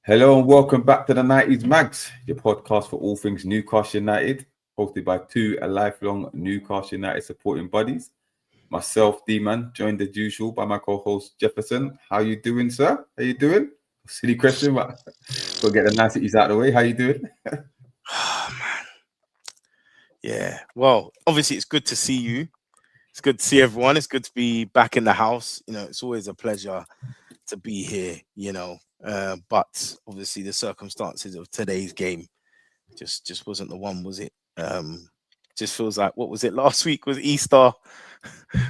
Hello and welcome back to the 90s Mags, your podcast for all things Newcastle United, hosted by two lifelong Newcastle United supporting buddies. Myself, D-Man, joined as usual by my co-host Jefferson. How you doing, sir? How you doing? Silly question, but we'll get the niceties out of the way. How you doing? Oh, man. Yeah. Well, obviously it's good to see you. It's good to see everyone. It's good to be back in the house. It's always a pleasure to be here, but obviously the circumstances of today's game just wasn't the one, was it? Just feels like, what was it last week was Easter?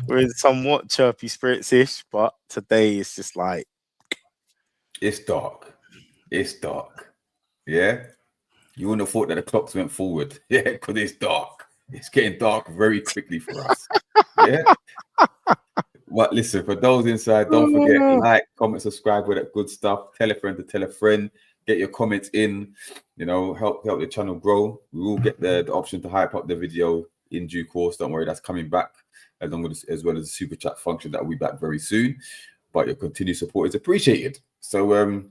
We're in somewhat chirpy spirits-ish, but today it's just like it's dark. Yeah. You wouldn't have thought that the clocks went forward. Yeah, because it's dark. It's getting dark very quickly for us. Yeah. But listen, for those inside, don't forget, like, comment, subscribe, with that good stuff. Tell a friend to tell a friend. Get your comments in. Help the channel grow. We will get the option to hype up the video in due course. Don't worry, that's coming back, as well as the super chat function that will be back very soon. But your continued support is appreciated. So,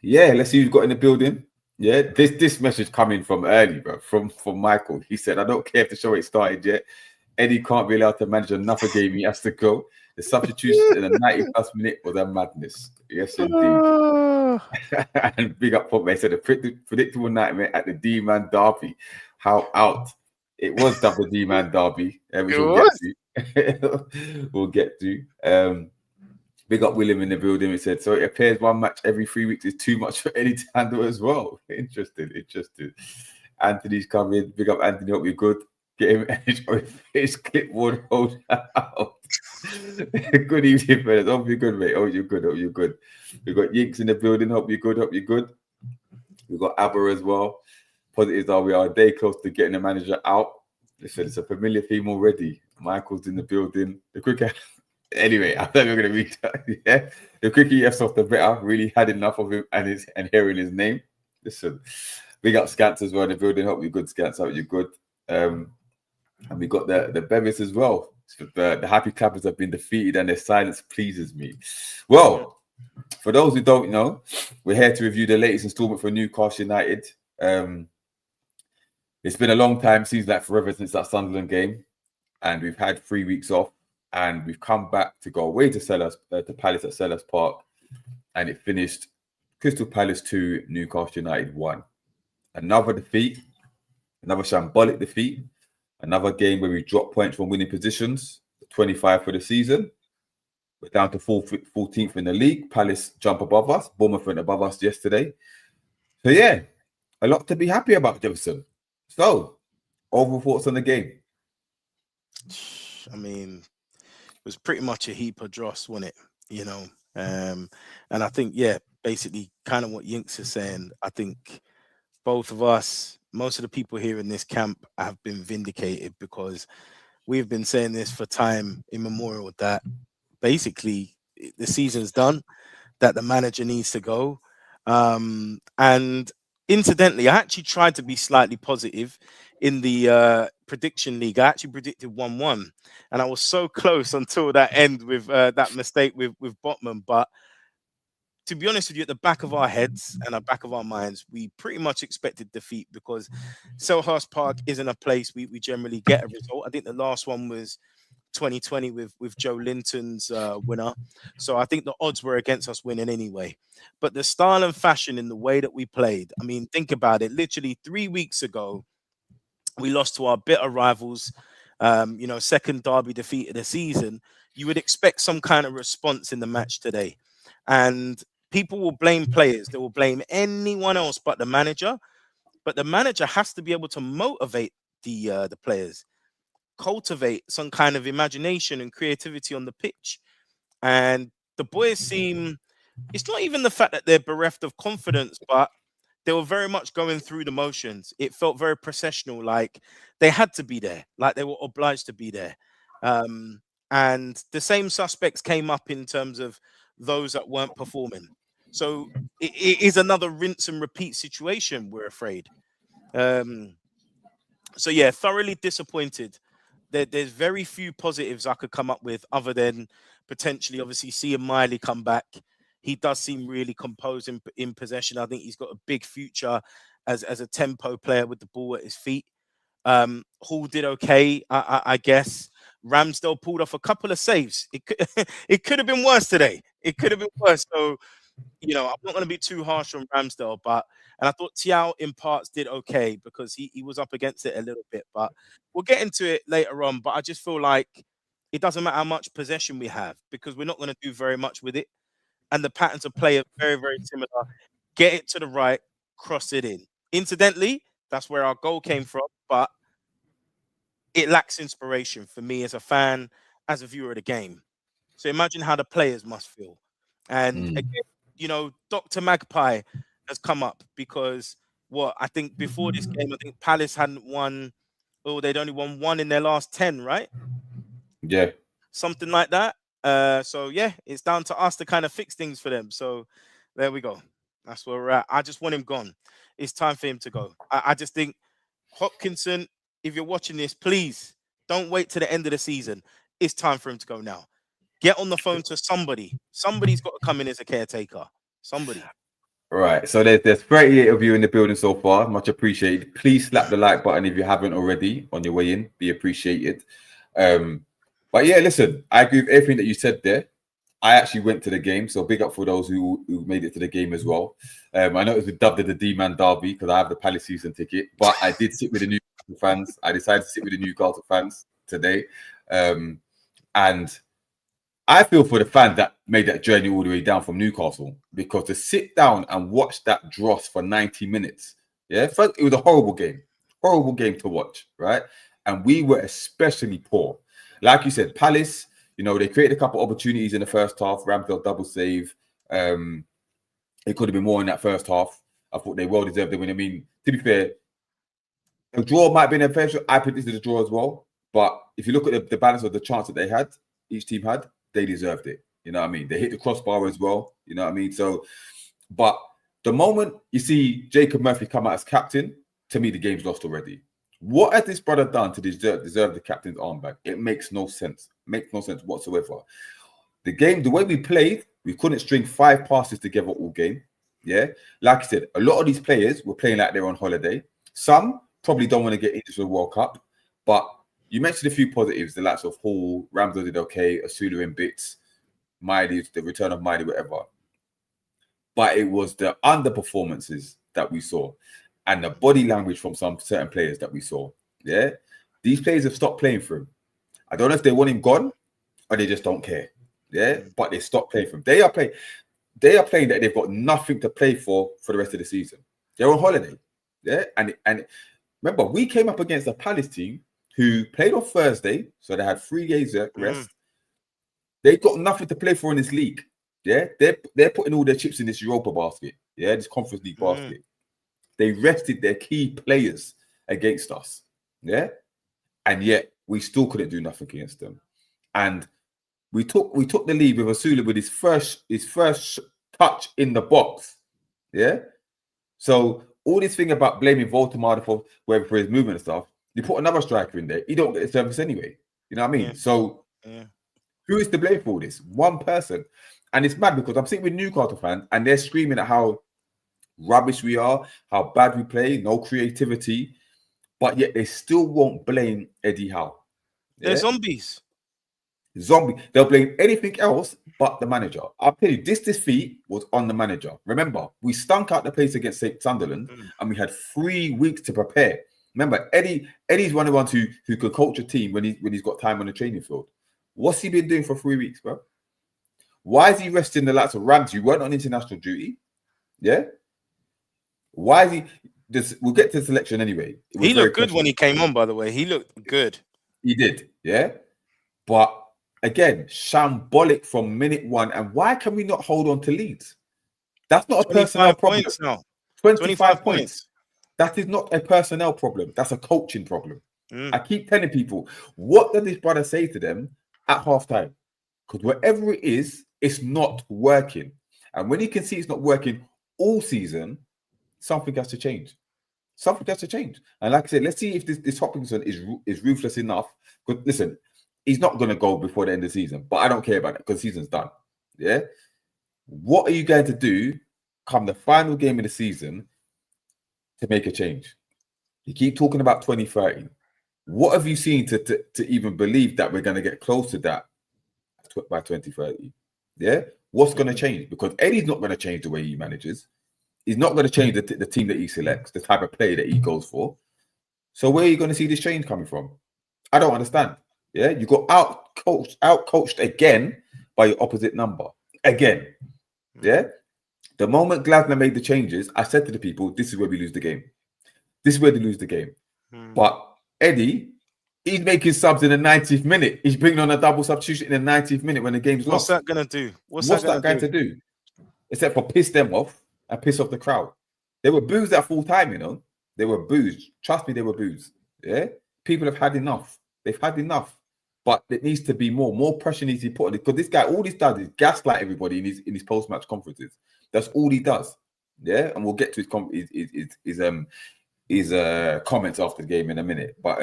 yeah, let's see who's got in the building. Yeah, this message coming from early, bro, from Michael. He said, I don't care if the show ain't started yet. Eddie can't be allowed to manage another game. He has to go. The substitution in the 90+ minute was a madness. Yes, indeed. And big up, Pop, said the predictable nightmare at the D-Man derby. How out. It was double D-Man derby, which we'll get to. Big up William in the building. He said, so it appears one match every 3 weeks is too much for Eddie to handle as well. Interesting. Anthony's coming. Big up Anthony. Hope you're good. Get him his clipboard hold out. Good evening, fellas. Hope you're good, mate. Hope you're good. We've got Yinks in the building. Hope you're good. We've got Aber as well. Positives are we are a day close to getting the manager out. Listen, it's a familiar theme already. Michael's in the building. The quicker. Anyway, I thought we were going to read that. Yeah. The quicker he F's off, the better. Really had enough of him and hearing his name. Listen, big up Scants as well in the building. Hope you're good, Scants. Hope you're good. And we got the Bevis as well. The happy clappers have been defeated and their silence pleases me. Well, for those who don't know, we're here to review the latest installment for Newcastle United. It's been a long time, seems like forever since that Sunderland game, and we've had 3 weeks off, and we've come back to go away to Palace at Selhurst Park, and it finished Crystal Palace 2, Newcastle United 1. Another defeat, another shambolic defeat. Another game where we dropped points from winning positions, 25 for the season. We're down to 14th in the league. Palace jump above us. Bournemouth went above us yesterday. So, yeah, a lot to be happy about, Jefferson. So, overall thoughts on the game? I mean, it was pretty much a heap of dross, wasn't it? And I think, yeah, basically kind of what Yinks is saying. I think both of us, most of the people here in this camp have been vindicated, because we've been saying this for time immemorial that basically the season's done, that the manager needs to go. And incidentally, I actually tried to be slightly positive in the prediction league. I actually predicted 1-1, and I was so close until that end with that mistake with Botman. But to be honest with you, at the back of our heads and the back of our minds, we pretty much expected defeat, because Selhurst Park isn't a place we generally get a result. I think the last one was 2020 with Joe Linton's winner. So I think the odds were against us winning anyway. But the style and fashion in the way that we played, I mean, think about it. Literally 3 weeks ago, we lost to our bitter rivals, second derby defeat of the season. You would expect some kind of response in the match today. And people will blame players. They will blame anyone else but the manager. But the manager has to be able to motivate the players, cultivate some kind of imagination and creativity on the pitch. And the boys seem, it's not even the fact that they're bereft of confidence, but they were very much going through the motions. It felt very processional, like they had to be there, like they were obliged to be there. And the same suspects came up in terms of those that weren't performing. So it is another rinse and repeat situation, we're afraid. So yeah, thoroughly disappointed. There's very few positives I could come up with, other than potentially, obviously, seeing Miley come back. he does seem really composed in possession. I think he's got a big future as a tempo player with the ball at his feet. Hall did okay, I guess. Ramsdale pulled off a couple of saves. It could have been worse today. It could have been worse. So, I'm not going to be too harsh on Ramsdale, and I thought Thiaw in parts did okay because he was up against it a little bit. But we'll get into it later on. But I just feel like it doesn't matter how much possession we have because we're not going to do very much with it. And the patterns of play are very, very similar. Get it to the right, cross it in. Incidentally, that's where our goal came from, but it lacks inspiration for me as a fan, as a viewer of the game. So imagine how the players must feel. And again, Dr. Magpie has come up because I think before this game, I think Palace hadn't won, they'd only won 1 in their last 10, right? Yeah. Something like that. So yeah, it's down to us to kind of fix things for them. So there we go. That's where we're at. I just want him gone. It's time for him to go. I just think Hopkinson, if you're watching this, please don't wait to the end of the season. It's time for him to go now. Get on the phone to somebody. Somebody's got to come in as a caretaker. Somebody. Right. So there's 38 of you in the building so far. Much appreciated. Please slap the like button if you haven't already on your way in. Be appreciated. But yeah, listen, I agree with everything that you said there. I actually went to the game, so big up for those who made it to the game as well. I know it was dubbed the D-Man Derby because I have the Palace season ticket, but I did sit with the Newcastle fans. I decided to sit with the Newcastle fans today. And I feel for the fans that made that journey all the way down from Newcastle because to sit down and watch that dross for 90 minutes, first, it was a horrible game to watch, right? And we were especially poor. Like you said, Palace, they created a couple of opportunities in the first half. Ramsdale double save. It could have been more in that first half. I thought they well deserved the win. I mean, to be fair, a draw might have been a fair shot. I predicted a draw as well. But if you look at the balance of the chance that each team had, they deserved it. You know what I mean? They hit the crossbar as well. You know what I mean? So, but the moment you see Jacob Murphy come out as captain, to me, the game's lost already. What has this brother done to deserve the captain's armband? It makes no sense. Makes no sense whatsoever. The way we played, we couldn't string 5 passes together all game. Yeah. Like I said, a lot of these players were playing like they're on holiday. Some probably don't want to get into the World Cup. But you mentioned a few positives, the likes of Hall, Ramsdale did okay, Asula in bits, Maidi, the return of Maidi, whatever. But it was the underperformances that we saw and the body language from some certain players that we saw. Yeah. These players have stopped playing for him. I don't know if they want him gone or they just don't care. Yeah. But they stopped playing for him. They are playing that they've got nothing to play for the rest of the season. They're on holiday. Yeah. And remember, we came up against a Palace team who played on Thursday, so they had 3 days rest. They've got nothing to play for in this league. Yeah, they're putting all their chips in this Europa basket. Yeah, this Conference League basket. They rested their key players against us. Yeah, and yet we still couldn't do nothing against them. And we took the lead with Asula with his first touch in the box. Yeah, so all this thing about blaming Voldemort for his movement and stuff. You put another striker in there, you don't get the service anyway. You know what I mean? Yeah. So who is to blame for all this? One person. And it's mad because I'm sitting with Newcastle fans and they're screaming at how rubbish we are, how bad we play, no creativity, but yet they still won't blame Eddie Howe. Yeah? They're zombies. They'll blame anything else but the manager. I'll tell you, this defeat was on the manager. Remember, we stunk out the place against Sunderland and we had 3 weeks to prepare. Remember, Eddie's one of the ones who could coach a team when he's got time on the training field. What's he been doing for 3 weeks, bro? Why is he resting the likes of Ramsey? You weren't on international duty. Yeah? Why is he... we'll get to the selection anyway. He looked good when he came on, by the way. He looked good. He did, yeah? But, again, shambolic from minute 1. And why can we not hold on to leads? That's not a personnel problem. 25 points. That is not a personnel problem. That's a coaching problem. I keep telling people, what does this brother say to them at halftime? Because whatever it is, it's not working. And when he can see it's not working all season, something has to change. Something has to change. And like I said, let's see if this Hopkinson is ruthless enough. Because listen, he's not going to go before the end of the season. But I don't care about it because the season's done. Yeah? What are you going to do come the final game of the season to make a change? You keep talking about 2030. What have you seen to even believe that we're going to get close to that by 2030? Yeah? What's going to change? Because Eddie's not going to change the way he manages. He's not going to change the team that he selects, the type of play that he goes for. So where are you going to see this change coming from? I don't understand. Yeah? You got out-coached again by your opposite number. Again. Yeah? The moment Glasner made the changes, I said to the people, this is where we lose the game. This is where they lose the game. But Eddie, he's making subs in the 90th minute. He's bringing on a double substitution in the 90th minute when the game's lost. What's that going to do? What's that going to do? Except for piss them off and piss off the crowd. They were boos at full time, you know. They were boos. Trust me, they were boos. Yeah? People have had enough. They've had enough. But it needs to be more. More pressure needs to be put on it. Because this guy, all he does is gaslight everybody in his post-match conferences. That's all he does. Yeah? And we'll get to his comments after the game in a minute. But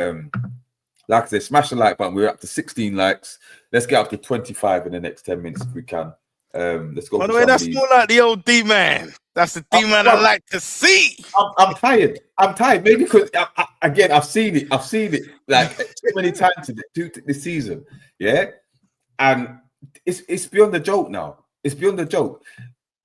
like I said, smash the like button. We're up to 16 likes. Let's get up to 25 in the next 10 minutes if we can. Let's go. By the way, that's more like the old D-man. That's the D-man I like to see. I'm tired. Maybe because again, I've seen it like too many times this season. Yeah, and it's beyond the joke now. It's beyond the joke.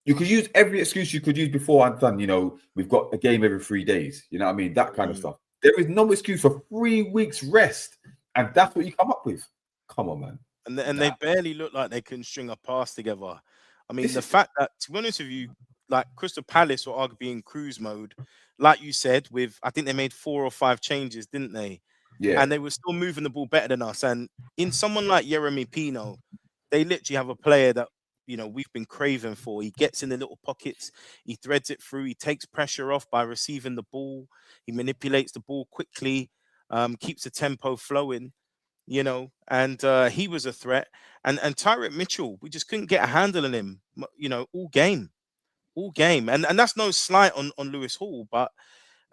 You could use every excuse you could use before I'm done. You know, we've got a game every 3 days. You know what I mean? That kind of stuff. There is no excuse for 3 weeks rest, and that's what you come up with. Come on, man. And they barely look like they can string a pass together. I mean, the fact that, to be honest with you, like Crystal Palace were arguably in cruise mode, like you said, I think they made 4 or 5 changes, didn't they? Yeah. And they were still moving the ball better than us. And in someone like Yeremy Pino, they literally have a player that, you know, we've been craving for. He gets in the little pockets, he threads it through, he takes pressure off by receiving the ball, he manipulates the ball quickly, keeps the tempo flowing, you know, and he was a threat. And Tyrek Mitchell, we just couldn't get a handle on him, you know, all game. And that's no slight on Lewis Hall, but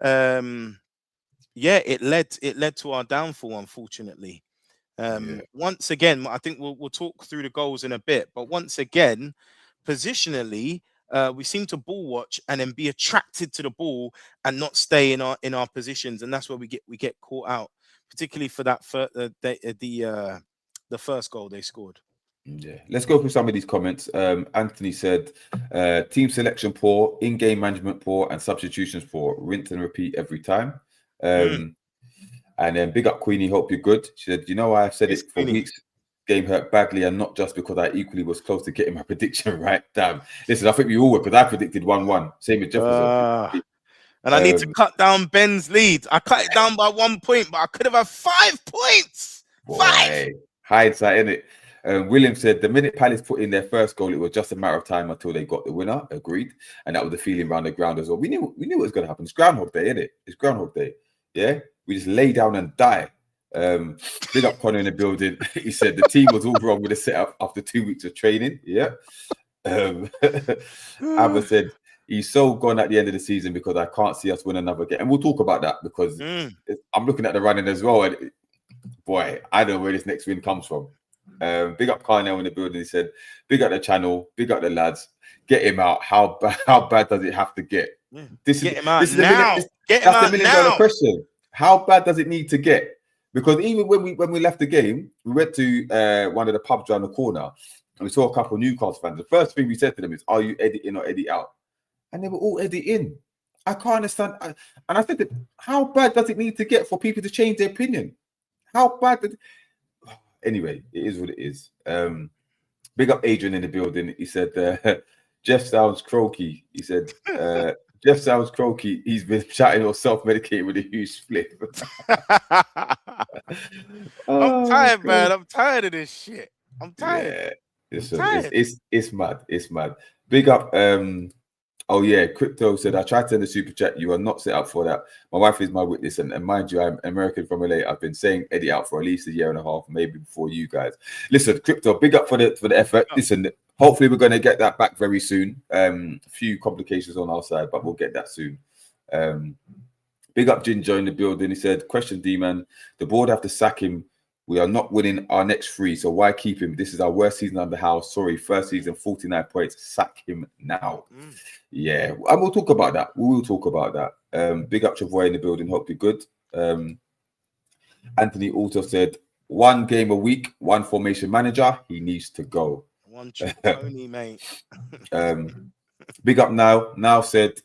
yeah, it led to our downfall, unfortunately. Once again, I think we'll talk through the goals in a bit, but once again, positionally, we seem to ball watch and then be attracted to the ball and not stay in our positions, and that's where we get caught out, particularly for that the first goal they scored. Yeah, let's go through some of these comments. Anthony said, team selection poor, in-game management poor, and substitutions poor. Rinse and repeat every time. And then big up Queenie, hope you're good. She said, you know, I've said it for weeks. Game hurt badly, and not just because I equally was close to getting my prediction right. Damn. Listen, I think we all were, because I predicted 1-1. Same with Jefferson. And I need to cut down Ben's lead. I cut it down by 1 point, but I could have had 5 points. Boy, 5. Hindsight, innit? William said, the minute Palace put in their first goal, it was just a matter of time until they got the winner. Agreed. And that was the feeling around the ground as well. We knew it was going to happen. It's Groundhog Day, innit? It's Groundhog Day. Yeah? We just lay down and die. Big up Connor in the building. He said the team was all wrong with the setup after 2 weeks of training. Yeah. Abba said, he's so gone at the end of the season because I can't see us win another game. And we'll talk about that because I'm looking at the running as well. And boy, I don't know where this next win comes from. Big up Carnell in the building. He said, big up the channel, big up the lads. Get him out. How bad does it have to get? Get him out now. Get him out now. That's the $1 million question. How bad does it need to get? Because even when we left the game, we went to one of the pubs around the corner and we saw a couple of Newcastle fans. The first thing we said to them is, are you Eddie in or Eddie out? And they were all Eddie in. I can't understand. And I said, how bad does it need to get for people to change their opinion? How bad did... Anyway, it is what it is. Big up Adrian in the building. He said, Jeff sounds croaky. He said, Jeff sounds croaky. He's been chatting or self-medicating with a huge split. I'm tired, man. I'm tired of this shit. I'm tired. Yeah, it's mad. It's mad. Big up. Oh yeah, Crypto said, I tried to send the super chat. You are not set up for that. My wife is my witness, and mind you, I'm American from LA. I've been saying Eddie out for at least a year and a half, maybe before you guys. Listen, Crypto, big up for the effort. Listen, hopefully we're going to get that back very soon. A few complications on our side, but we'll get that soon. Big up Ginger in the building. He said, question D-man, the board have to sack him We are not winning our next 3, so why keep him? This is our worst season under Howe. Sorry, first season, 49 points. Sack him now. Yeah, and we'll talk about that. We will talk about that. Big up Travoy in the building. Hope you're good. Anthony also said, 1 game a week, 1 formation manager. He needs to go. 1 trick pony, mate. Big up now. Now said,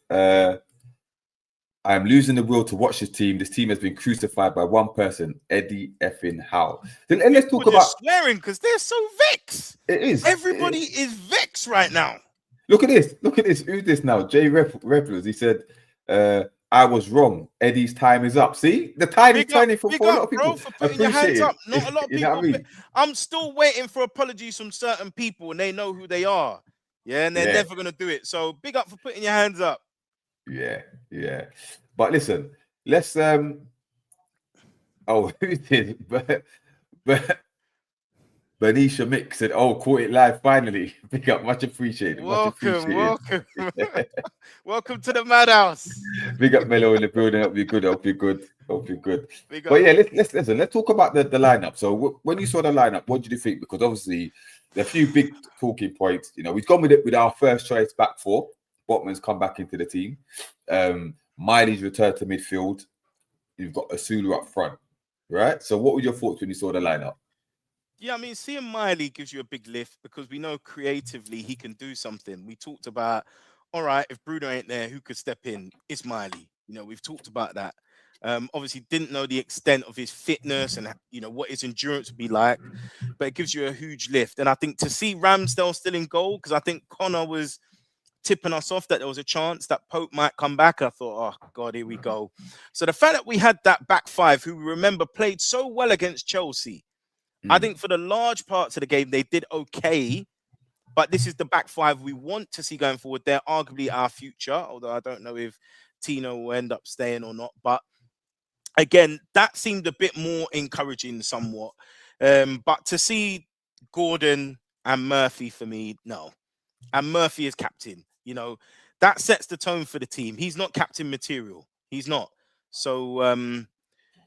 I am losing the will to watch this team. This team has been crucified by one person, Eddie effing Howe. And let's talk about swearing because they're so vexed. It is. Everybody is vexed right now. Look at this. Look at this. Who's this now? Jay Replers. He said, I was wrong. Eddie's time is up. See? The tide is turning for a lot of people. Bro, for putting your hands up. Not a lot of people. You know what I mean? I'm still waiting for apologies from certain people and they know who they are. Yeah, and they're never going to do it. So big up for putting your hands up. Yeah. But listen, let's who did? But Benisha Mick said, "Oh, caught it live finally." Big up, much appreciated. Welcome. Welcome to the madhouse. Big up Melo in the building. Hope you're good. But yeah, let's talk about the lineup. So when you saw the lineup, what did you think? Because obviously there are a few big talking points. You know, we've gone with our first choice back 4. Botman's come back into the team. Miley's returned to midfield. You've got Asulu up front, right? So what were your thoughts when you saw the lineup? Yeah, I mean, seeing Miley gives you a big lift because we know creatively he can do something. We talked about, all right, if Bruno ain't there, who could step in? It's Miley. You know, we've talked about that. Obviously, didn't know the extent of his fitness and, you know, what his endurance would be like, but it gives you a huge lift. And I think to see Ramsdale still in goal, because I think Connor was tipping us off that there was a chance that Pope might come back. I thought, oh, God, here we go. So the fact that we had that back 5, who we remember played so well against Chelsea, I think for the large parts of the game, they did okay. But this is the back 5 we want to see going forward. They're arguably our future, although I don't know if Tino will end up staying or not. But again, that seemed a bit more encouraging somewhat. But to see Gordon and Murphy for me, no. And Murphy is captain. You know, that sets the tone for the team. He's not captain material. He's not. So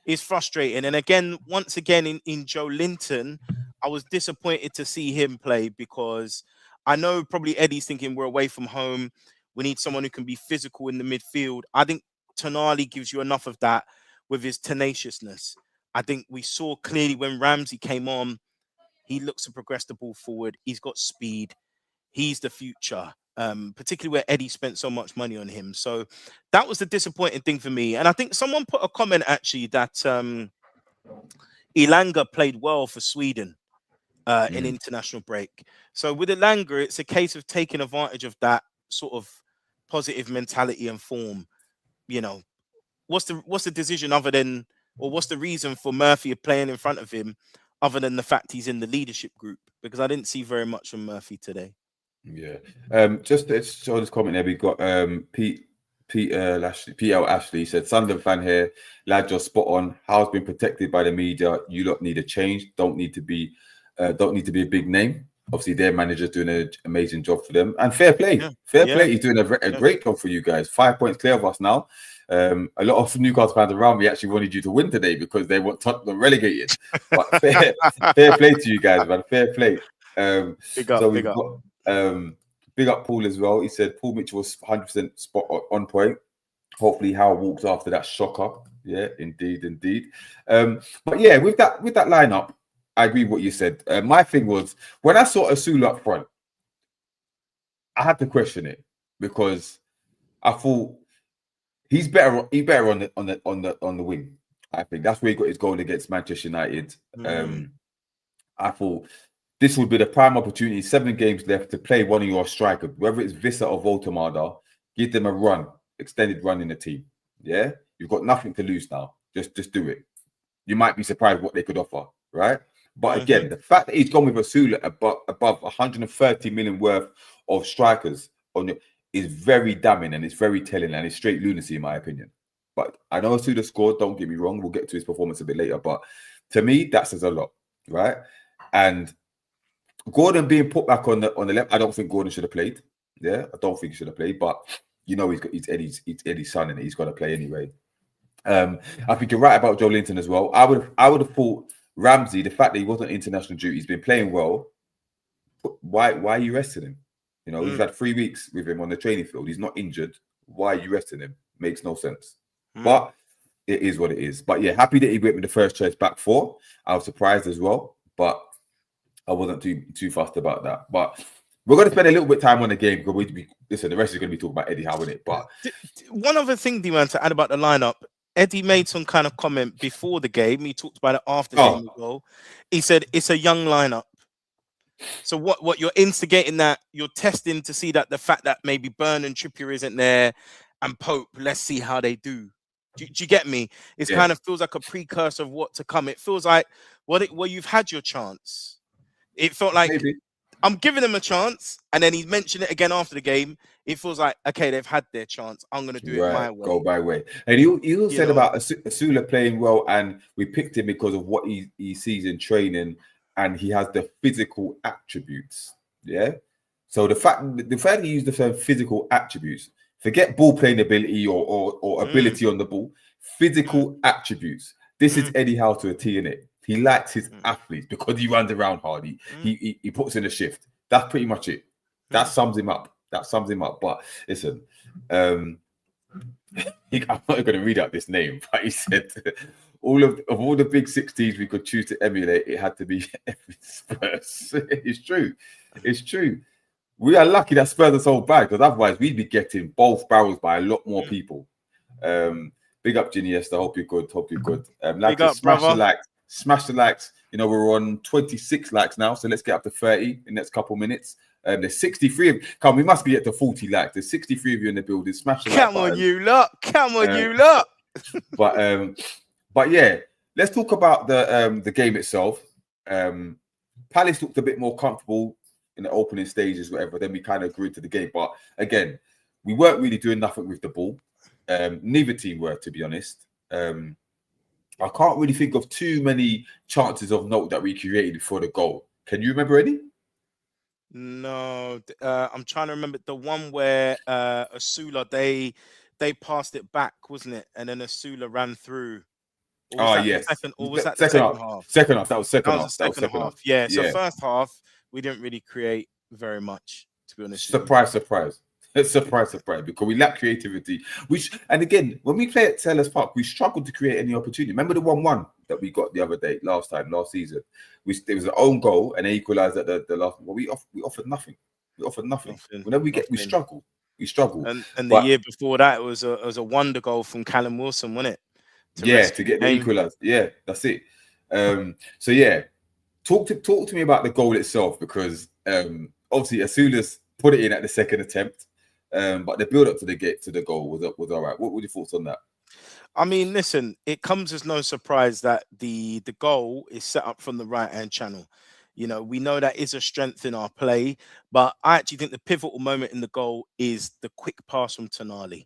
it's frustrating. And again, once again, in Joe Linton, I was disappointed to see him play because I know probably Eddie's thinking we're away from home. We need someone who can be physical in the midfield. I think Tonali gives you enough of that with his tenaciousness. I think we saw clearly when Ramsey came on, he looks to progress the ball forward. He's got speed. He's the future, particularly where Eddie spent so much money on him. So that was the disappointing thing for me. And I think someone put a comment actually that Elanga played well for Sweden in international break. So with Elanga, it's a case of taking advantage of that sort of positive mentality and form. You know, what's the decision other than, or what's the reason for Murphy playing in front of him other than the fact he's in the leadership group? Because I didn't see very much from Murphy today. Yeah. Just to show this comment there, we got Peter Ashley said, Sunderland fan here, lad, you're spot on. Howe's been protected by the media. You lot need a change. Don't need to be a big name. Obviously, their manager's doing an amazing job for them. And fair play. Fair play. He's doing a great job for you guys. 5 points clear of us now. A lot of Newcastle fans around me actually wanted you to win today because they want Tottenham relegated. But fair play to you guys, man. Fair play. Big up Paul as well. He said Paul Mitchell was 100% spot on point. Hopefully Howe walks after that shocker. Yeah, indeed. But yeah, with that lineup, I agree with what you said. My thing was when I saw Asulu up front, I had to question it because I thought he's better on the wing. I think that's where he got his goal against Manchester United. I thought this would be the prime opportunity. 7 games left to play one of your strikers, whether it's Vissa or Voltemada. Give them a run, extended run in the team. Yeah, you've got nothing to lose now. Just do it. You might be surprised what they could offer, right? But again, the fact that he's gone with Asulu above 130 million worth of strikers is very damning and it's very telling and it's straight lunacy in my opinion. But I know Asulu scored. Don't get me wrong. We'll get to his performance a bit later. But to me, that says a lot, right? And Gordon being put back on the left, I don't think Gordon should have played. Yeah, I don't think he should have played. But you know, he's Eddie's son, and he's got to play anyway. I think you're right about Joe Linton as well. I would have thought Ramsey, the fact that he wasn't international duty, he's been playing well. Why are you resting him? You know, you've had 3 weeks with him on the training field. He's not injured. Why are you resting him? Makes no sense. But it is what it is. But yeah, happy that he went with the first choice back four. I was surprised as well, but I wasn't too fussed about that. But we're going to spend a little bit of time on the game because listen, the rest is going to be talking about Eddie Howe in it. But one other thing, D-Man, to add about the lineup, Eddie made some kind of comment before the game. He talked about it after the game as well. He said it's a young lineup. So what you're instigating that, you're testing to see that the fact that maybe Burn and Trippier isn't there and Pope, let's see how they do. Do you get me? It kind of feels like a precursor of what to come. It feels like, well, you've had your chance. It felt like I'm giving them a chance, and then he mentioned it again after the game. It feels like, okay, they've had their chance. I'm going to do it my way. Go my way. And he also said about Asula playing well, and we picked him because of what he sees in training, and he has the physical attributes. Yeah. So the fact he used the term physical attributes, forget ball playing ability or ability on the ball, physical attributes. This is Eddie Howe to a T, in it. He likes his athletes because he runs around hard. He puts in a shift. That's pretty much it. That sums him up. But listen, I'm not going to read out this name, but he said of all the big 16s we could choose to emulate, it had to be Spurs. It's true. We are lucky that Spurs are so bad, because otherwise we'd be getting both barrels by a lot more people. Big up, Ginny. Hope you're good. Big up, brother. Smash the likes. You know, we're on 26 likes now, so let's get up to 30 in the next couple minutes. There's 63 of you. Come, we must get to 40 likes. There's 63 of you in the building. Smash the Come on, you lot. But yeah, let's talk about the game itself. Palace looked a bit more comfortable in the opening stages, whatever. Then we kind of grew into the game. But again, we weren't really doing nothing with the ball. Neither team were, to be honest. I can't really think of too many chances of note that we created before the goal. Can you remember any? No, I'm trying to remember the one where Asula, they passed it back, wasn't it? And then Asula ran through. Yes. Second half? Second half. That was second half. That was second half. Yeah. So first half, we didn't really create very much, to be honest. Surprise. Surprise, because we lack creativity. And again, when we play at Selhurst Park, we struggled to create any opportunity. Remember the 1-1 that we got the other day, last season? There was an own goal and they equalised at the last. Well, we offered nothing. Whenever we struggle. And the year before that, it was a wonder goal from Callum Wilson, wasn't it? To get the equalised. Yeah, that's it. So yeah, talk to me about the goal itself, because obviously Asula's put it in at the second attempt. But the build up to the goal was all right. What were your thoughts on that? I mean, listen, it comes as no surprise that the goal is set up from the right-hand channel. You know, we know that is a strength in our play, but I actually think the pivotal moment in the goal is the quick pass from Tonali.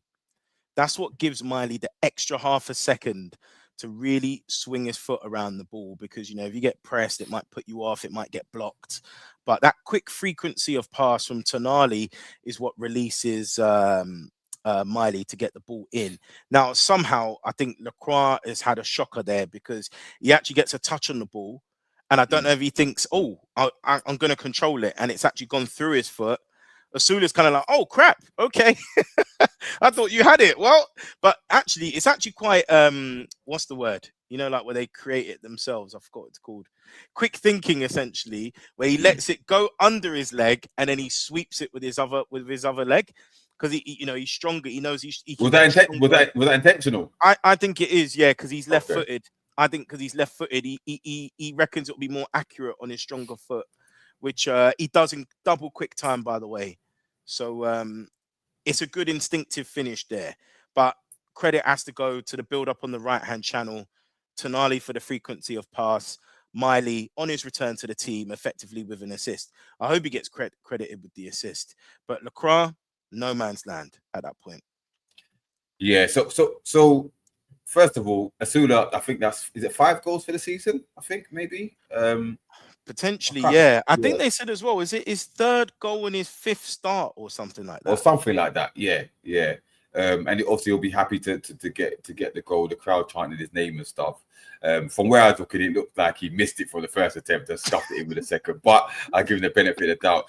That's what gives Miley the extra half a second to really swing his foot around the ball, because, you know, if you get pressed, it might put you off, it might get blocked. But that quick frequency of pass from Tonali is what releases Miley to get the ball in. Now, somehow, I think Lacroix has had a shocker there, because he actually gets a touch on the ball. And I don't know if he thinks, I'm going to control it. And it's actually gone through his foot. Asula's kind of like, oh, crap. Okay. I thought you had it. Well, but actually, it's actually quite, what's the word? You know, like where they create it themselves. I forgot what it's called. Quick thinking, essentially, where he lets it go under his leg and then he sweeps it with his other leg. Because he's stronger. He knows he was that intentional? I think it is, yeah, because he's left-footed. I think because he's left-footed, he reckons it'll be more accurate on his stronger foot, which he does in double quick time, by the way. So it's a good instinctive finish there. But credit has to go to the build-up on the right-hand channel, Tonali for the frequency of pass, Miley on his return to the team effectively with an assist. I hope he gets credited with the assist. But Lacroix, no man's land at that point. Yeah, so first of all, Asula, I think is it 5 goals for the season? I think maybe. Potentially, yeah. I think they said as well, is it his 3rd goal in his 5th start or something like that? Or something like that, yeah. And obviously he'll be happy to get the goal, the crowd chanting his name and stuff. From where I was looking, it looked like he missed it for the first attempt and stuffed it in with the second, but I give him the benefit of the doubt.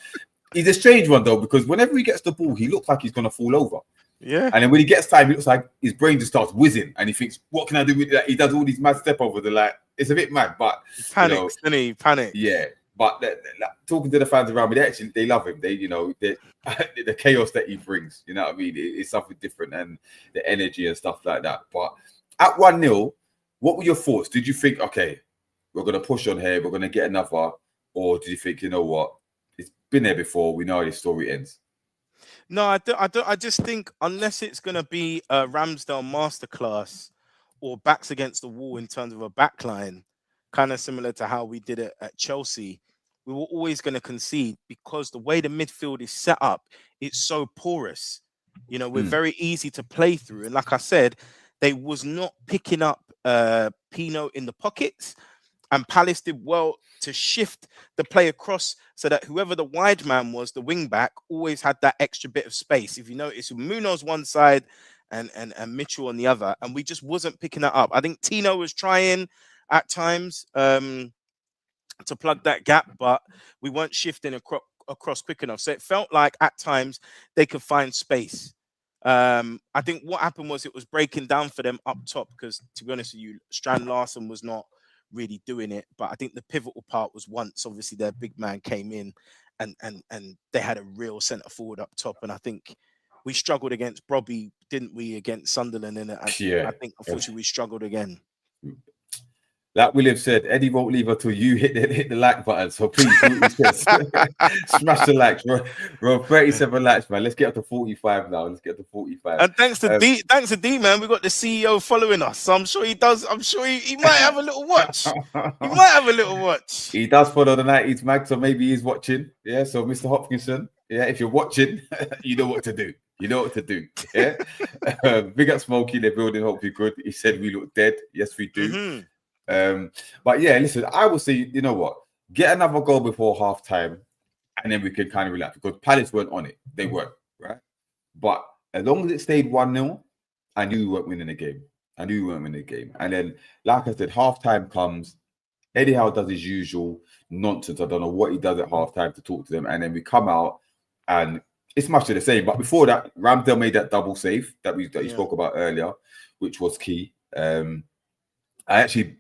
He's a strange one though, because whenever he gets the ball, he looks like he's going to fall over. Yeah. And then when he gets time, he looks like his brain just starts whizzing and he thinks, what can I do with that? He does all these mad step overs. Like, it's a bit mad, but he panics, doesn't he? Panic. Yeah. But talking to the fans around me, they love him. The chaos that he brings, you know what I mean? It's something different, and the energy and stuff like that. But at 1-0, what were your thoughts? Did you think, okay, we're going to push on here, we're going to get another? Or did you think, you know what, it's been there before, we know how this story ends? No, I just think unless it's going to be a Ramsdale masterclass or backs against the wall in terms of a backline, kind of similar to how we did it at Chelsea, we were always going to concede because the way the midfield is set up, it's so porous. You know, we're very easy to play through. And like I said, they was not picking up Pino in the pockets. And Palace did well to shift the play across so that whoever the wide man was, the wing back, always had that extra bit of space. If you notice, Munoz one side and Mitchell on the other, and we just wasn't picking that up. I think Tino was trying at times to plug that gap, but we weren't shifting across quick enough. So it felt like at times they could find space. I think what happened was it was breaking down for them up top because, to be honest with you, Strand Larsen was not really doing it. But I think the pivotal part was once obviously their big man came in and they had a real centre forward up top. And I think we struggled against Brobby, didn't we, against Sunderland? And I think unfortunately we struggled again. Like William said, Eddie won't leave until you hit the like button. So please smash the likes. We're on 37 likes, man. Let's get up to 45 now. Let's get up to 45. And thanks to D, man, we got the CEO following us. So I'm sure he does. I'm sure he might have a little watch. He might have a little watch. He does follow the 90s mag, so maybe he's watching. Yeah. So Mr. Hopkinson, yeah, if you're watching, you know what to do. You know what to do. Yeah. Big up Smokey. They're building. Hope you're good. He said we look dead. Yes, we do. Mm-hmm. But yeah, listen, I would say, you know what, get another goal before half time and then we can kind of relax because Palace weren't on it. They weren't, right? But as long as it stayed 1-0, I knew we weren't winning the game. And then, like I said, half time comes, Eddie Howe does his usual nonsense. I don't know what he does at half time to talk to them. And then we come out and it's much of the same. But before that, Ramsdale made that double save that you spoke about earlier, which was key. I actually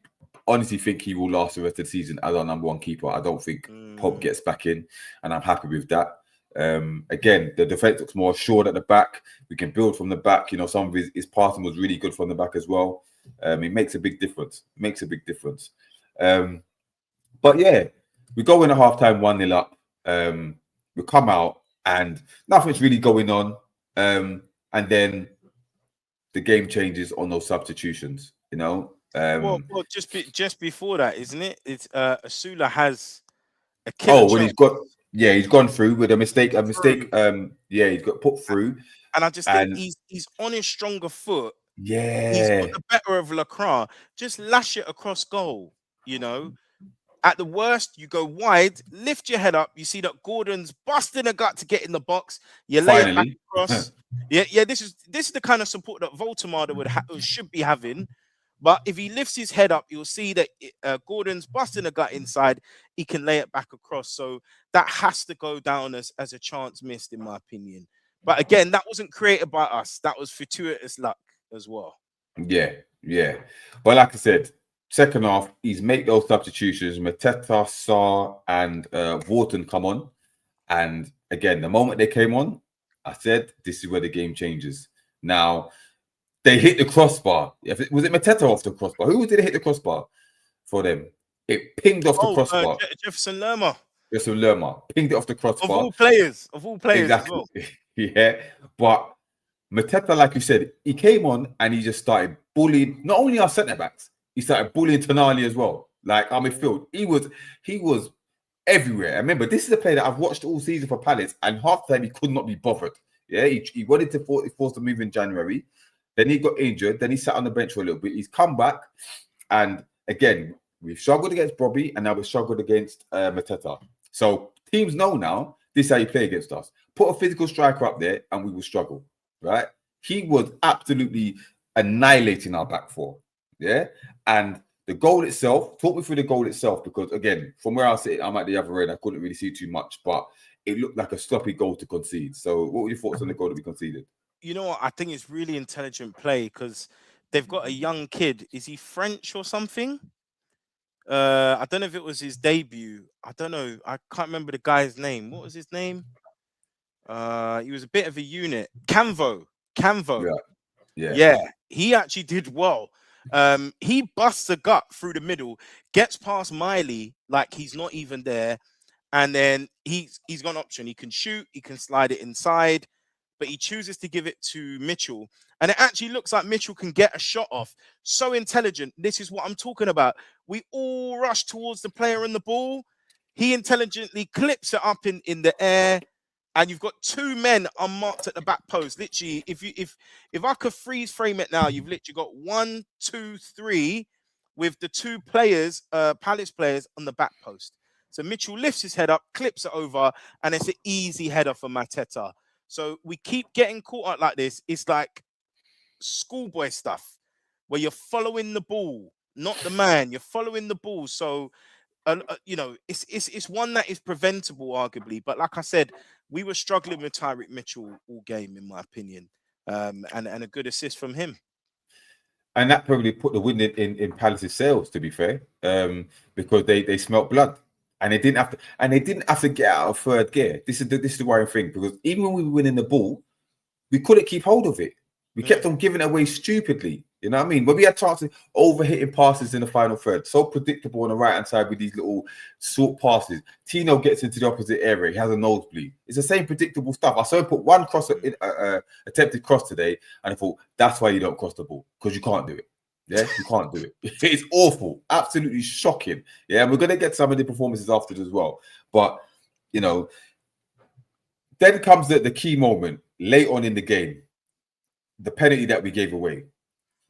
honestly think he will last the rest of the season as our number one keeper. I don't think Pope gets back in, and I'm happy with that. Again, the defense looks more assured at the back. We can build from the back. You know, some of his passing was really good from the back as well. It makes a big difference. But yeah, we go in at halftime 1-0 up. We come out and nothing's really going on. And then the game changes on those substitutions, you know. Well, just before that, isn't it? It's Asula has a killer when he's gone through with a mistake. He's got put through. And I just think he's on his stronger foot. Yeah. He's got the better of Lacroix. Just lash it across goal, you know. At the worst, you go wide, lift your head up. You see that Gordon's busting a gut to get in the box. You lay it back across. yeah. This is the kind of support that Voldemort should be having. But if he lifts his head up, you'll see that Gordon's busting a gut inside. He can lay it back across. So that has to go down as a chance missed, in my opinion. But again, that wasn't created by us. That was fortuitous luck as well. Yeah. But like I said, second half, he's made those substitutions. Mateta, Sarr, and Wharton come on. And again, the moment they came on, I said, this is where the game changes. Now, they hit the crossbar. Was it Mateta off the crossbar? Who did it hit the crossbar for them? It pinged off the crossbar. Jefferson Lerma. Pinged it off the crossbar. Of all players. Exactly. As well. Yeah. But Mateta, like you said, he came on and he just started bullying not only our centre-backs, he started bullying Tonali as well. Like our midfield. He was everywhere. I remember, this is a player that I've watched all season for Palace, and half the time he could not be bothered. Yeah, he wanted to force the move in January. Then he got injured. Then he sat on the bench for a little bit. He's come back. And again, we've struggled against Brobby and now we've struggled against Mateta. So teams know now this is how you play against us. Put a physical striker up there and we will struggle, right? He was absolutely annihilating our back four. Yeah. And the goal itself, talk me through the goal itself, because again, from where I sit, I'm at the other end. I couldn't really see too much, but it looked like a sloppy goal to concede. So what were your thoughts on the goal that we conceded? You know what? I think it's really intelligent play because they've got a young kid. Is he French or something? I don't know if it was his debut. I don't know. I can't remember the guy's name. What was his name? He was a bit of a unit. Canvo. Yeah. Yeah. Yeah, he actually did well. He busts a gut through the middle, gets past Miley like he's not even there, and then he's got an option. He can shoot, he can slide it inside, but he chooses to give it to Mitchell. And it actually looks like Mitchell can get a shot off. So intelligent. This is what I'm talking about. We all rush towards the player and the ball. He intelligently clips it up in the air. And you've got two men unmarked at the back post. Literally, if I could freeze frame it now, you've literally got 1, 2, 3 with the two players, Palace players, on the back post. So Mitchell lifts his head up, clips it over, and it's an easy header for Mateta. So we keep getting caught up like this. It's like schoolboy stuff where you're following the ball, not the man. You're following the ball. So you know, it's one that is preventable, arguably. But like I said, we were struggling with Tyreek Mitchell all game, in my opinion, and a good assist from him. And that probably put the wind in Palace's sails, to be fair, because they smelt blood, and they didn't have to get out of third gear. This is the worrying thing, because even when we were winning the ball, we couldn't keep hold of it. We kept on giving it away stupidly. You know what I mean? When we had chances, overhitting passes in the final third, so predictable on the right-hand side with these little short passes. Tino gets into the opposite area. He has a nosebleed. It's the same predictable stuff. I saw him put one attempted cross today, and I thought, that's why you don't cross the ball, because you can't do it. Yeah, you can't do it. It's awful. Absolutely shocking. Yeah, and we're going to get some of the performances after as well. But, you know, then comes the key moment late on in the game. The penalty that we gave away.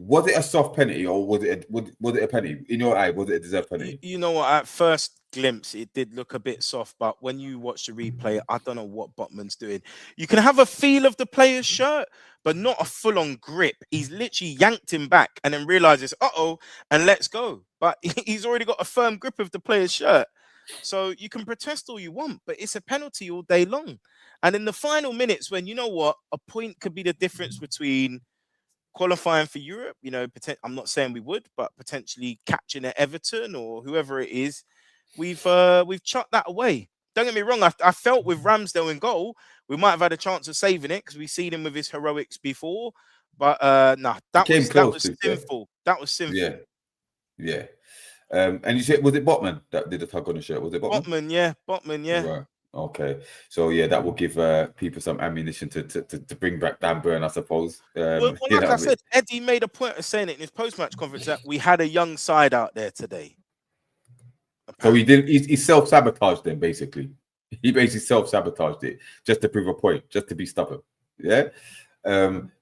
Was it a soft penalty, or was it a penalty? In your eye, was it a deserved penalty? You know what? At first glimpse, it did look a bit soft, but when you watch the replay, I don't know what Botman's doing. You can have a feel of the player's shirt, but not a full-on grip. He's literally yanked him back and then realizes, uh-oh, and let's go. But he's already got a firm grip of the player's shirt. So you can protest all you want, but it's a penalty all day long. And in the final minutes, when you know what, a point could be the difference between qualifying for Europe, you know, I'm not saying we would, but potentially catching at Everton or whoever it is, we've chucked that away. Don't get me wrong, I felt with Ramsdale in goal, we might have had a chance of saving it because we've seen him with his heroics before. But that was sinful. That was sinful. Yeah. And you said, was it Botman that did the tug on the shirt? Was it Botman? Botman, yeah. Right. Okay, so yeah, that will give people some ammunition to bring back Dan Burn, I suppose. Well, like I said, Eddie made a point of saying it in his post-match conference that we had a young side out there today. Apparently. So he self-sabotaged them, basically. He basically self-sabotaged it just to prove a point, just to be stubborn. Yeah.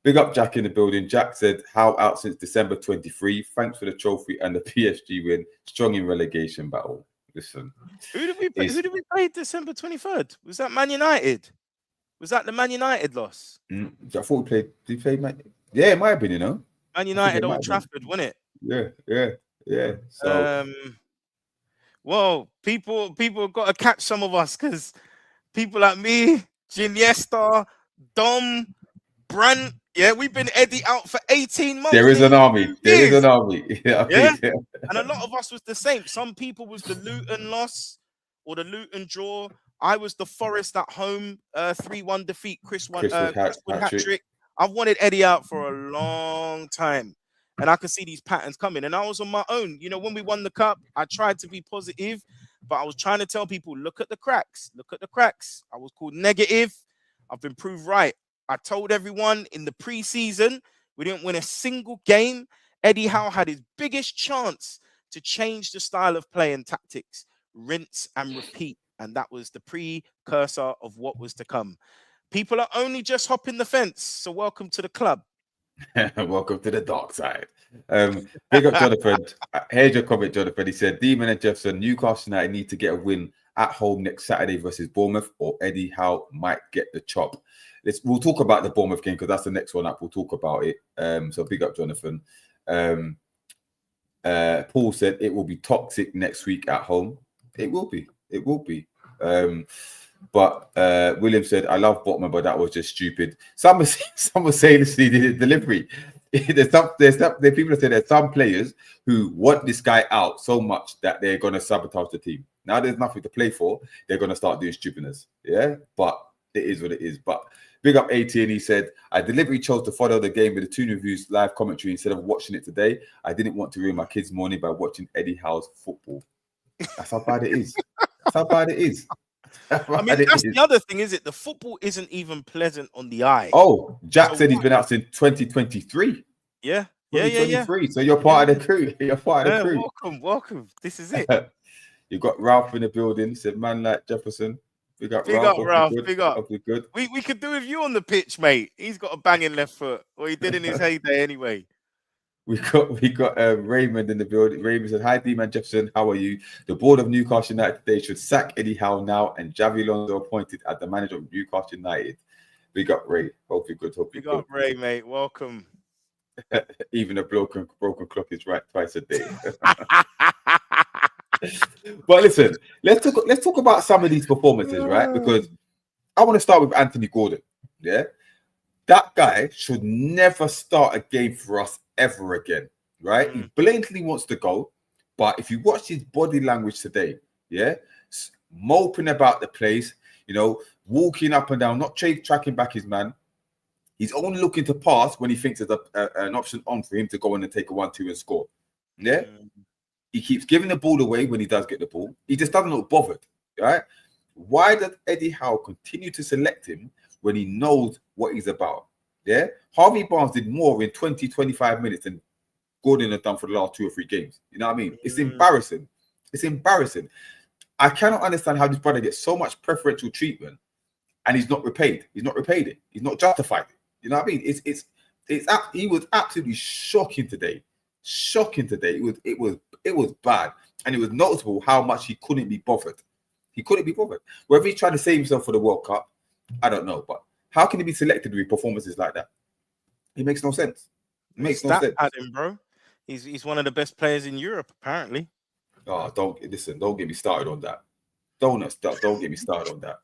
Big up Jack in the building. Jack said, "How out since December 23. Thanks for the trophy and the PSG win. Strong in relegation battle." Listen, who did we play December 23rd? Was that Man United? Was that the Man United loss? I thought we played. Did we play Man? Yeah, it might have been. You know, Man United Old Trafford, wasn't it? Yeah. So, well, people have got to catch some of us, because people like me, Iniesta, Dom, Brandt. Yeah, we've been Eddie out for 18 months. There is an army. Yeah. And a lot of us was the same. Some people was the Luton loss or the Luton draw. I was the Forest at home 3-1 defeat. Chris Wood hat-trick. I've wanted Eddie out for a long time, and I could see these patterns coming. And I was on my own. You know, when we won the cup, I tried to be positive, but I was trying to tell people, look at the cracks. Look at the cracks. I was called negative. I've been proved right. I told everyone in the preseason, we didn't win a single game. Eddie Howe had his biggest chance to change the style of play and tactics, rinse and repeat. And that was the precursor of what was to come. People are only just hopping the fence. So welcome to the club. Welcome to the dark side. Big up Jonathan. Here's your comment, Jonathan. He said, Demon and Jefferson, Newcastle United need to get a win at home next Saturday versus Bournemouth, or Eddie Howe might get the chop. we'll talk about the Bournemouth game because that's the next one up. We'll talk about it. So big up, Jonathan. Paul said it will be toxic next week at home. It will be. It will be. But William said, I love Botman, but that was just stupid. Some were saying this delivery. There's people that say there's some players who want this guy out so much that they're going to sabotage the team. Now there's nothing to play for. They're going to start doing stupidness. Yeah, but it is what it is. But big up AT, and he said, I deliberately chose to follow the game with the Toon Reviews live commentary instead of watching it today. I didn't want to ruin my kids' morning by watching Eddie Howe's football. That's how bad it is. That's how bad it is. I mean, that's the other thing, is it? The football isn't even pleasant on the eye. Oh, Jack said he's been out since 2023. Yeah. 2023. So you're part of the crew. You're part of the crew. Welcome. This is it. You've got Ralph in the building. He said, man like Jefferson. Big up, Ralph. Big up. Good. We could do with you on the pitch, mate. He's got a banging left foot. Or he did in his heyday anyway. We got Raymond in the building. Raymond said, hi, D-Man Jefferson. How are you? The board of Newcastle United today should sack Eddie Howe now and Javi Alonso appointed as the manager of Newcastle United. Big up, Ray. Hope you're good. Big up, Ray, mate. Welcome. Even a broken clock is right twice a day. But listen, let's talk about some of these performances, right? Because I want to start with Anthony Gordon. Yeah, that guy should never start a game for us ever again, right? He blatantly wants to go, but if you watch his body language today, yeah, moping about the place, you know, walking up and down, not tracking back his man. He's only looking to pass when he thinks there's an option on for him to go in and take a 1-2 and score. Yeah. He keeps giving the ball away when he does get the ball. He just doesn't look bothered, right? Why does Eddie Howe continue to select him when he knows what he's about? Yeah. Harvey Barnes did more in 20-25 minutes than Gordon had done for the last 2 or 3 games. You know what I mean? It's embarrassing. It's embarrassing. I cannot understand how this brother gets so much preferential treatment and he's not repaid. He's not repaid it. He's not justified it. You know what I mean? He was absolutely shocking today. It was bad, and it was noticeable how much he couldn't be bothered. Whether he's trying to save himself for the World Cup, I don't know. But how can he be selected with performances like that? It makes no sense. It makes no sense. At him, bro. He's one of the best players in Europe, apparently. Oh, don't get me started on that. Don't get me started on that.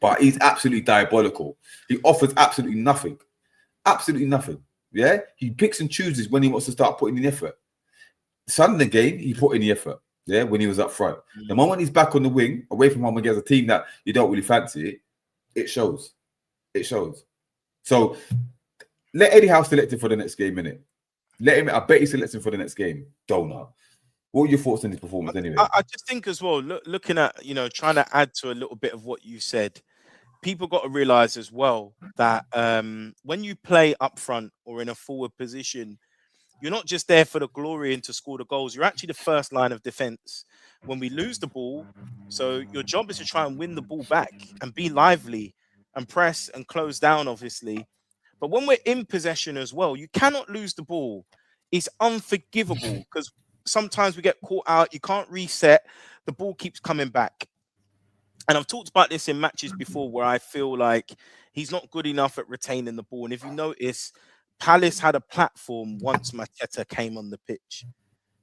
But he's absolutely diabolical. He offers absolutely nothing. Absolutely nothing. Yeah? He picks and chooses when he wants to start putting in effort. Sunday game, he put in the effort. Yeah, when he was up front. The moment he's back on the wing, away from home against a team that you don't really fancy, it shows. It shows. So let Eddie Howe select him for the next game, innit? Let him. I bet he selects him for the next game. Don't know. What are your thoughts on his performance anyway? I just think as well, looking at, trying to add to a little bit of what you said, people got to realize as well that when you play up front or in a forward position, you're not just there for the glory and to score the goals. You're actually the first line of defense when we lose the ball. So your job is to try and win the ball back and be lively and press and close down, obviously. But when we're in possession as well, you cannot lose the ball. It's unforgivable because sometimes we get caught out. You can't reset. The ball keeps coming back. And I've talked about this in matches before where I feel like he's not good enough at retaining the ball. And if you notice, Palace had a platform once Mateta came on the pitch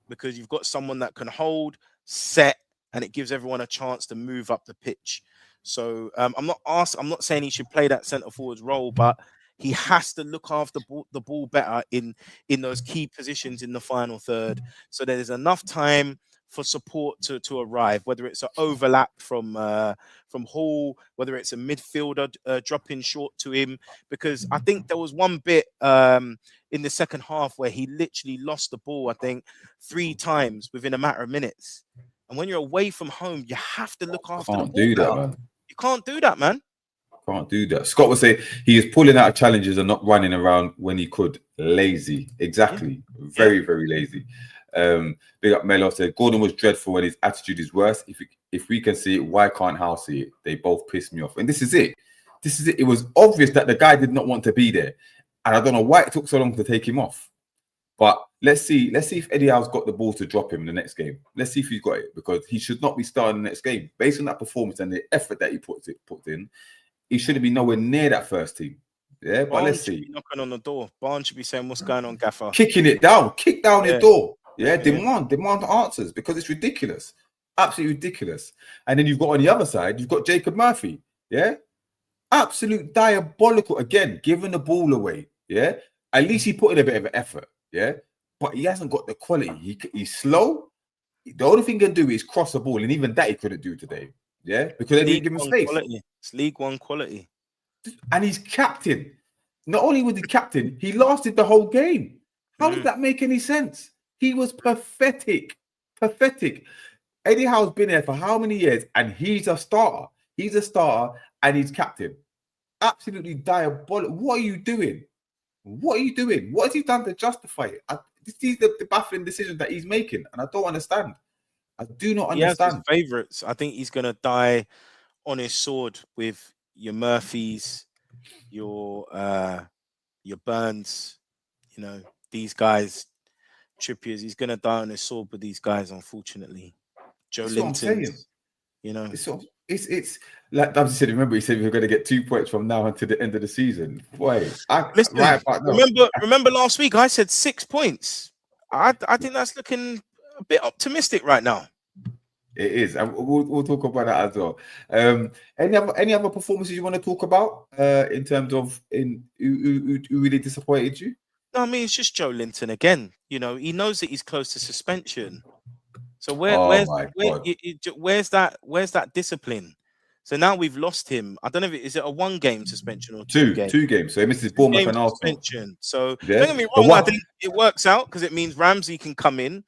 because you've got someone that can hold, set, and it gives everyone a chance to move up the pitch. So I'm not saying he should play that centre forward's role, but he has to look after the ball better in those key positions in the final third. So there's enough time for support to arrive, whether it's an overlap from Hall, whether it's a midfielder dropping short to him, because I think there was one bit in the second half where he literally lost the ball, I think 3 times within a matter of minutes. And when you're away from home, you have to look after the ball. Can't do that, man. You can't do that, man. Can't do that. Scott would say he is pulling out challenges and not running around when he could. Lazy. Exactly. Very, very lazy. Big up Melo said Gordon was dreadful and his attitude is worse. If we can see it, why can't Howe see it? They both piss me off. And this is it. It was obvious that the guy did not want to be there. And I don't know why it took so long to take him off. But let's see if Eddie Howe's got the ball to drop him in the next game. Let's see if he's got it, because he should not be starting the next game. Based on that performance and the effort that he puts in, he shouldn't be nowhere near that first team. Yeah, but let's Barnes should see. be knocking on the door. Barnes should be saying, "What's going on, Gaffer?" Kicking it down, kick down the Yeah. door. Yeah, Yeah. demand answers because it's ridiculous, absolutely ridiculous. And then you've got on the other side, you've got Jacob Murphy. Yeah, absolute diabolical again, giving the ball away. Yeah, at least he put in a bit of an effort. Yeah, but he hasn't got the quality. He's slow. The only thing he can do is cross the ball, and even that he couldn't do today. Yeah, because they didn't give him space. Quality. It's League One quality. And he's captain. Not only was he captain, he lasted the whole game. How does that make any sense? He was pathetic. Pathetic. Eddie Howe's been there for how many years? And he's a starter. He's a starter and he's captain. Absolutely diabolical. What are you doing? What are you doing? What has he done to justify it? This is the baffling decision that he's making, and I don't understand. I do not understand. He has his favourites. I think he's going to die on his sword with your Murphys, your Burns, you know, these guys, Trippiers. He's going to die on his sword with these guys, unfortunately. Joe Linton, you know. It's like Dubsy said. Remember, he said we were going to get 2 points from now until the end of the season. Boy, listen, remember last week I said 6 points. I think that's looking a bit optimistic right now. It is, and we'll talk about that as well. Any other performances you want to talk about in terms of who really disappointed you? No, I mean it's just Joe Linton again. You know, he knows that he's close to suspension. So where's that discipline? So now we've lost him. I don't know if is it a 1 game suspension or two games. So he misses Bournemouth and Arsenal. Suspension. So don't get me wrong, I think it works out because it means Ramsey can come in.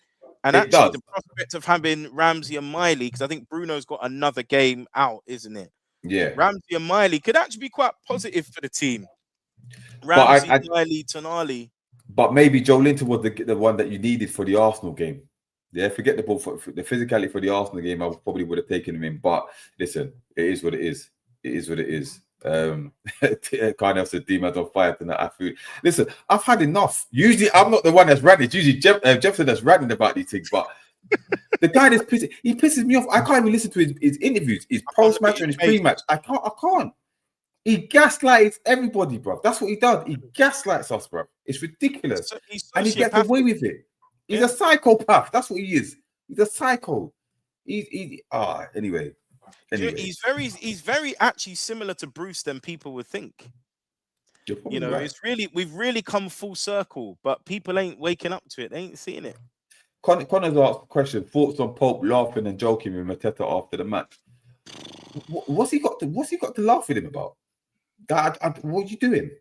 And actually, the prospect of having Ramsey and Miley, because I think Bruno's got another game out, isn't it? Yeah. Ramsey and Miley could actually be quite positive for the team. Ramsey, Miley, Tonali. But maybe Joe Linton was the one that you needed for the Arsenal game. Yeah, forget the ball for the physicality for the Arsenal game. I probably would have taken him in. But listen, it is what it is. It is what it is. Kind of said Dima's on fire tonight. Listen, I've had enough. Usually, I'm not the one that's ranting. It's usually Jefferson that's ranting about these things. But the guy that's he pisses me off. I can't even listen to his interviews, his post-match and his pre-match. I can't. He gaslights everybody, bro. That's what he does. He gaslights us, bro. It's ridiculous. And he gets away with it. He's a psychopath. That's what he is. He's a psycho. Anyway. He's very actually similar to Bruce than people would think. You know, right. We've really come full circle, but people ain't waking up to it. They ain't seeing it. Connor's asked a question. Thoughts on Pope laughing and joking with Mateta after the match? What's he got to laugh with him about? What are you doing?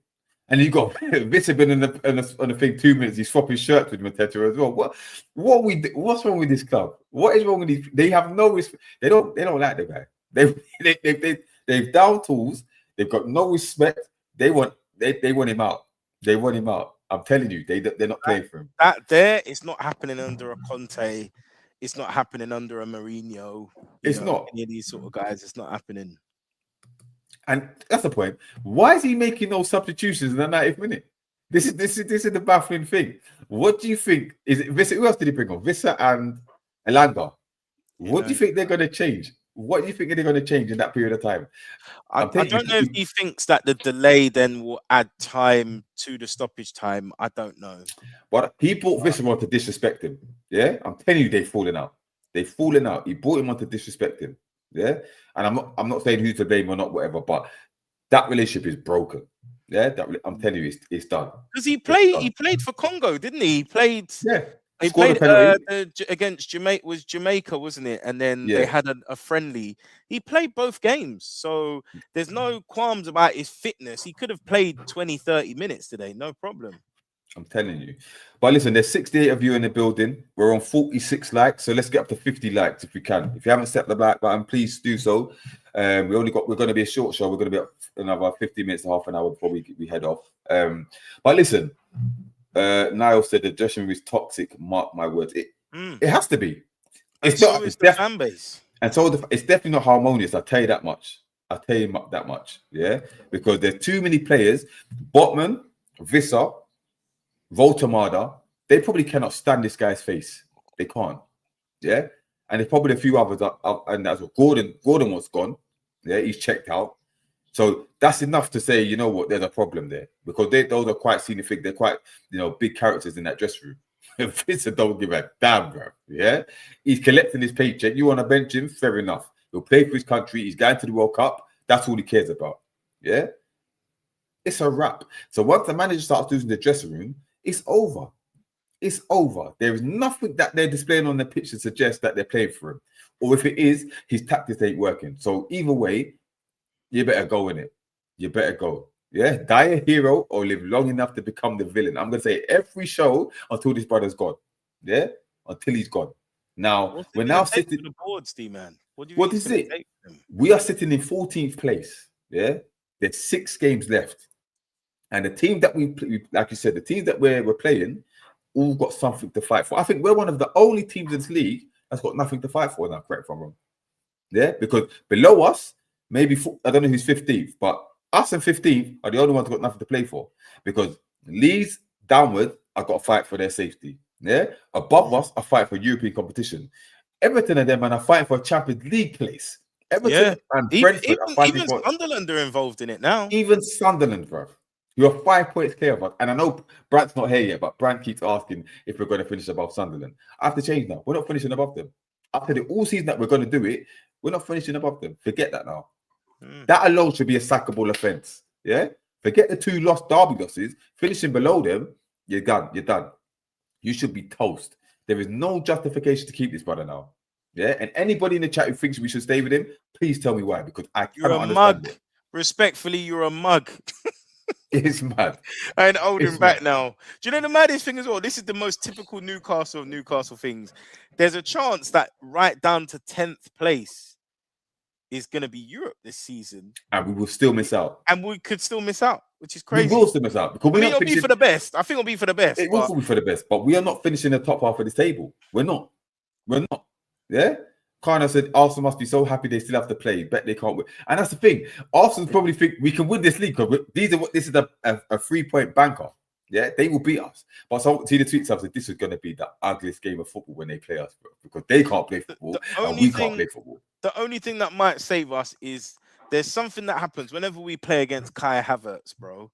And you got Vita been on the thing 2 minutes. He's swapping shirts with Mateta as well. What's wrong with this club? What is wrong with these? They have no respect. They don't like the guy. They've down tools. They've got no respect. They want him out. They want him out. I'm telling you, they're not playing for him. It's not happening under a Conte. It's not happening under a Mourinho. It's not any of these sort of guys. It's not happening. And that's the point. Why is he making those substitutions in the 90th minute? This is the baffling thing. What do you think? Is it Vissa? Who else did he bring on? Vissa and Elanga. What do you think they're going to change? What do you think they're going to change in that period of time? I don't know if he thinks that the delay then will add time to the stoppage time. I don't know. But he brought Vissa on to disrespect him. Yeah, I'm telling you, they've fallen out. They've fallen out. He brought him on to disrespect him. Yeah, and I'm not saying who to blame or not, whatever. But that relationship is broken. Yeah, I'm telling you, it's done. Because he played for Congo, didn't he? He played. Yeah. He played against Jamaica, wasn't it? And then they had a friendly. He played both games. So there's no qualms about his fitness. He could have played 20, 30 minutes today. No problem. I'm telling you. But listen, there's 68 of you in the building. We're on 46 likes. So let's get up to 50 likes if we can. If you haven't set the like button, please do so. We're going to be a short show. We're going to be up another 50 minutes to half an hour before we head off. But listen, Niall said the dressing room is toxic. Mark my words. It has to be. It's not. It's the fan base. And so it's definitely not harmonious. I'll tell you that much. Yeah, because there's too many players. Botman, Vissa, Voltamada, they probably cannot stand this guy's face. They can't. Yeah, and there's probably a few others. And that's what Gordon was gone. Yeah, he's checked out. So that's enough to say, you know what, there's a problem there, because those are quite senior figures. They're quite, big characters in that dressing room. Vincent don't give a damn, bro. Yeah, he's collecting his paycheck. You want to bench him? Fair enough. He'll play for his country. He's going to the World Cup. That's all he cares about. Yeah, it's a wrap. So once the manager starts losing the dressing room, it's over. It's over. There is nothing that they're displaying on the pitch to suggest that they're playing for him. Or if it is, his tactics ain't working. So either way, you better go in it. You better go. Yeah, die a hero or live long enough to become the villain. I'm going to say every show until this brother's gone. Yeah, until he's gone. Now, we're now sitting... the boards, D-man. What is it? We are sitting in 14th place. Yeah, there's 6 games left. And the team that we like you said, the teams that we're playing all got something to fight for. I think we're one of the only teams in this league that's got nothing to fight for now, correct if I'm wrong. Yeah, because below us, maybe, I don't know who's 15th, but us and 15th are the only ones who got nothing to play for, because Leeds downward are got to fight for their safety. Yeah, above us are fighting for European competition. Everton and them are fighting for a Champions League place. Everton and Brentford are fighting even for... Sunderland are involved in it now. Even Sunderland, bro. You're 5 points clear of us. And I know Brant's not here yet, but Brant keeps asking if we're going to finish above Sunderland. I have to change now. We're not finishing above them. After the all season that we're going to do it, we're not finishing above them. Forget that now. That alone should be a sackable offence. Yeah? Forget the 2 lost derby losses. Finishing below them, you're done. You're done. You should be toast. There is no justification to keep this brother now. Yeah? And anybody in the chat who thinks we should stay with him, please tell me why, because I You're cannot a mug. understand it. Respectfully, you're a mug. It's mad. I ain't holding back now. Do you know the maddest thing as well? This is the most typical Newcastle things. There's a chance that right down to 10th place is going to be Europe this season. And we will still miss out. And we could still miss out, which is crazy. We will still miss out. Because it'll be for the best. I think it'll be for the best. It will be for the best. But we are not finishing the top half of this table. We're not. We're not. Yeah? Kana said Arsenal must be so happy they still have to play. Bet they can't win. And that's the thing. Arsenal probably think we can win this league because this is a 3-point banker. Yeah, they will beat us. But so see the tweets I said this is going to be the ugliest game of football when they play us, bro, because they can't play football and we can't play football. The only thing that might save us is there's something that happens whenever we play against Kai Havertz, bro.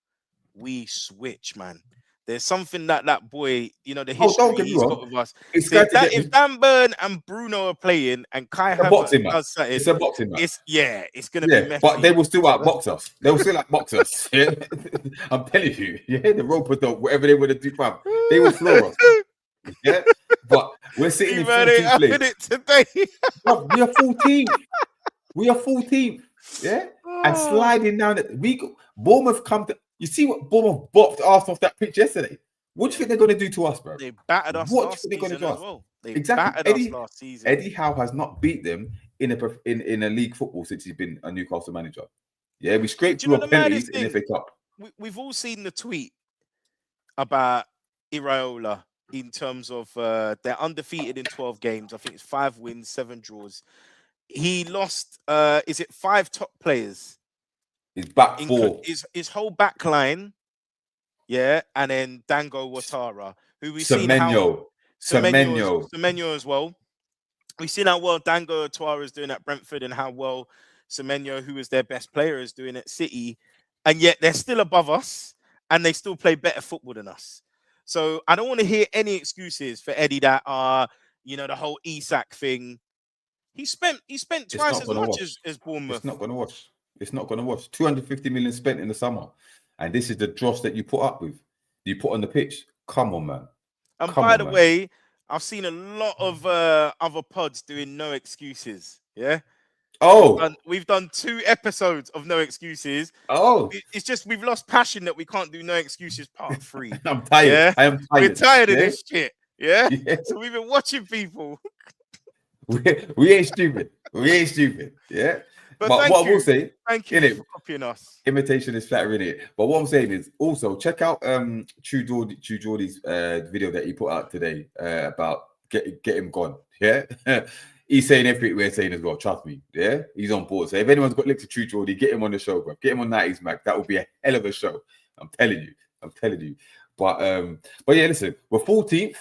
We switch, man. There's something that boy, the history he's got with us. If Dan Burn and Bruno are playing and Kai Havertz does something, it's a boxing match. It's going to be messy. But they will still outbox us. They will still outbox us. Yeah? I'm telling you. Yeah, the rope dog, whatever they want to do, fam, they will floor us. Yeah, but we're sitting in 14th place. Today. We are 14th. We are 14th. Yeah, and sliding down. Bournemouth come to. You see what Bournemouth bopped Arsenal off that pitch yesterday? What do you think they're going to do to us, bro? They battered us last season as well. Exactly. Eddie Howe has not beat them in a league football since he's been a Newcastle manager. Yeah, we scraped through penalties in the FA Cup. We've all seen the tweet about Iraola in terms of they're undefeated in 12 games. I think it's 5 wins, 7 draws. He lost, is it 5 top players? His back 4. His whole back line, yeah, and then Dango Ouattara, who we've seen Semenyo as well. We've seen how well Dango Ouattara is doing at Brentford and how well Semenyo, who was their best player, is doing at City, and yet they're still above us and they still play better football than us. So I don't want to hear any excuses for Eddie that the whole Isak thing. He spent twice as much as Bournemouth. It's not going to wash. It's not going to wash. 250 million spent in the summer. And this is the dross that you put up with. You put on the pitch. Come on, man. And by the way, I've seen a lot of other pods doing no excuses. Yeah. Oh. We've done 2 episodes of no excuses. Oh. It's just we've lost passion that we can't do no excuses part 3. I'm tired. Yeah? I am tired. We're tired of this shit. Yeah? So we've been watching people. we ain't stupid. We ain't stupid. Yeah. But what I will say, thank you for copying us. Imitation is flattering it. But what I'm saying is also check out True Geordie's video that he put out today about get him gone. Yeah, he's saying everything we're saying as well. Trust me. Yeah, he's on board. So if anyone's got links to True Geordie, get him on the show, bro. Get him on 90s Mac. That would be a hell of a show. I'm telling you. But yeah, listen, we're 14th.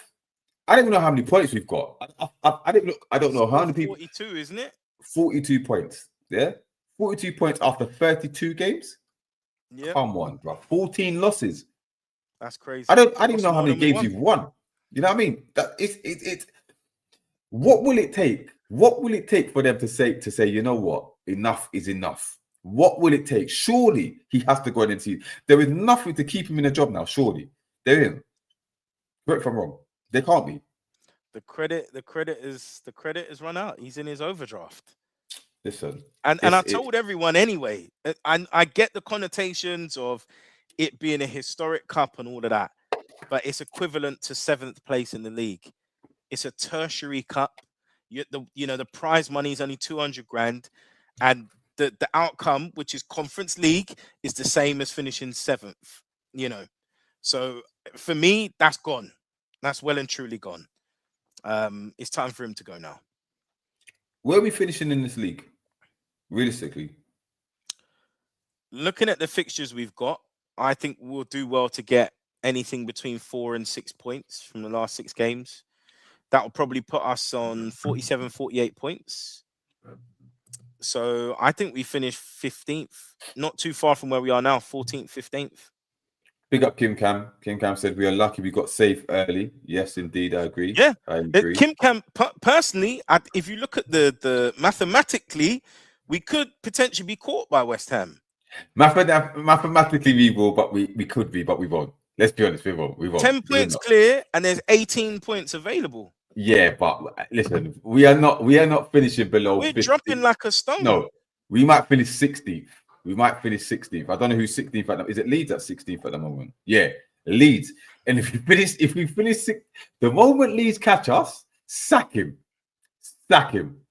I don't even know how many points we've got. I didn't look. I don't know how many people. 42, isn't it? 42 points. Yeah, 42 points after 32 games. Yeah, Come on, bro. 14 losses. that's crazy. I don't even Lost know how more many than we games won. you've won. You know what I mean? That it's what will it take? What will it take for them to say, you know what? Enough is enough. What will it take? Surely he has to go in and see. There is nothing to keep him in a job now. Surely. There isn't. Correct if I'm wrong. There can't be. The credit is run out. He's in his overdraft. Listen. And I told everyone anyway. I get the connotations of it being a historic cup and all of that, but it's equivalent to 7th place in the league. It's a tertiary cup. The prize money is only 200 grand, and the outcome, which is Conference League, is the same as finishing 7th. So for me, that's gone. That's well and truly gone. It's time for him to go now. Where are we finishing in this league? Realistically, looking at the fixtures we've got, I think we'll do well to get anything between 4 and 6 points from the last 6 games. That will probably put us on 47, 48 points. So I think we finish 15th, not too far from where we are now, 14th, 15th. big up Kim Cam. Kim Cam said we are lucky we got safe early. Yes, indeed, I agree. Yeah, I agree. Kim Cam, personally, if you look at the mathematically, we could potentially be caught by West Ham. Mathematically, we will, but we could be, but we won't. Let's be honest, we won't. 10 points clear, and there's 18 points available. Yeah, but listen, we are not finishing below. We're 50. dropping like a stone. No, we might finish 16th. We might finish 16th. I don't know who's 16th at the, is it Leeds at 16th at the moment? Yeah, Leeds. And if we finish the moment Leeds catch us, sack him.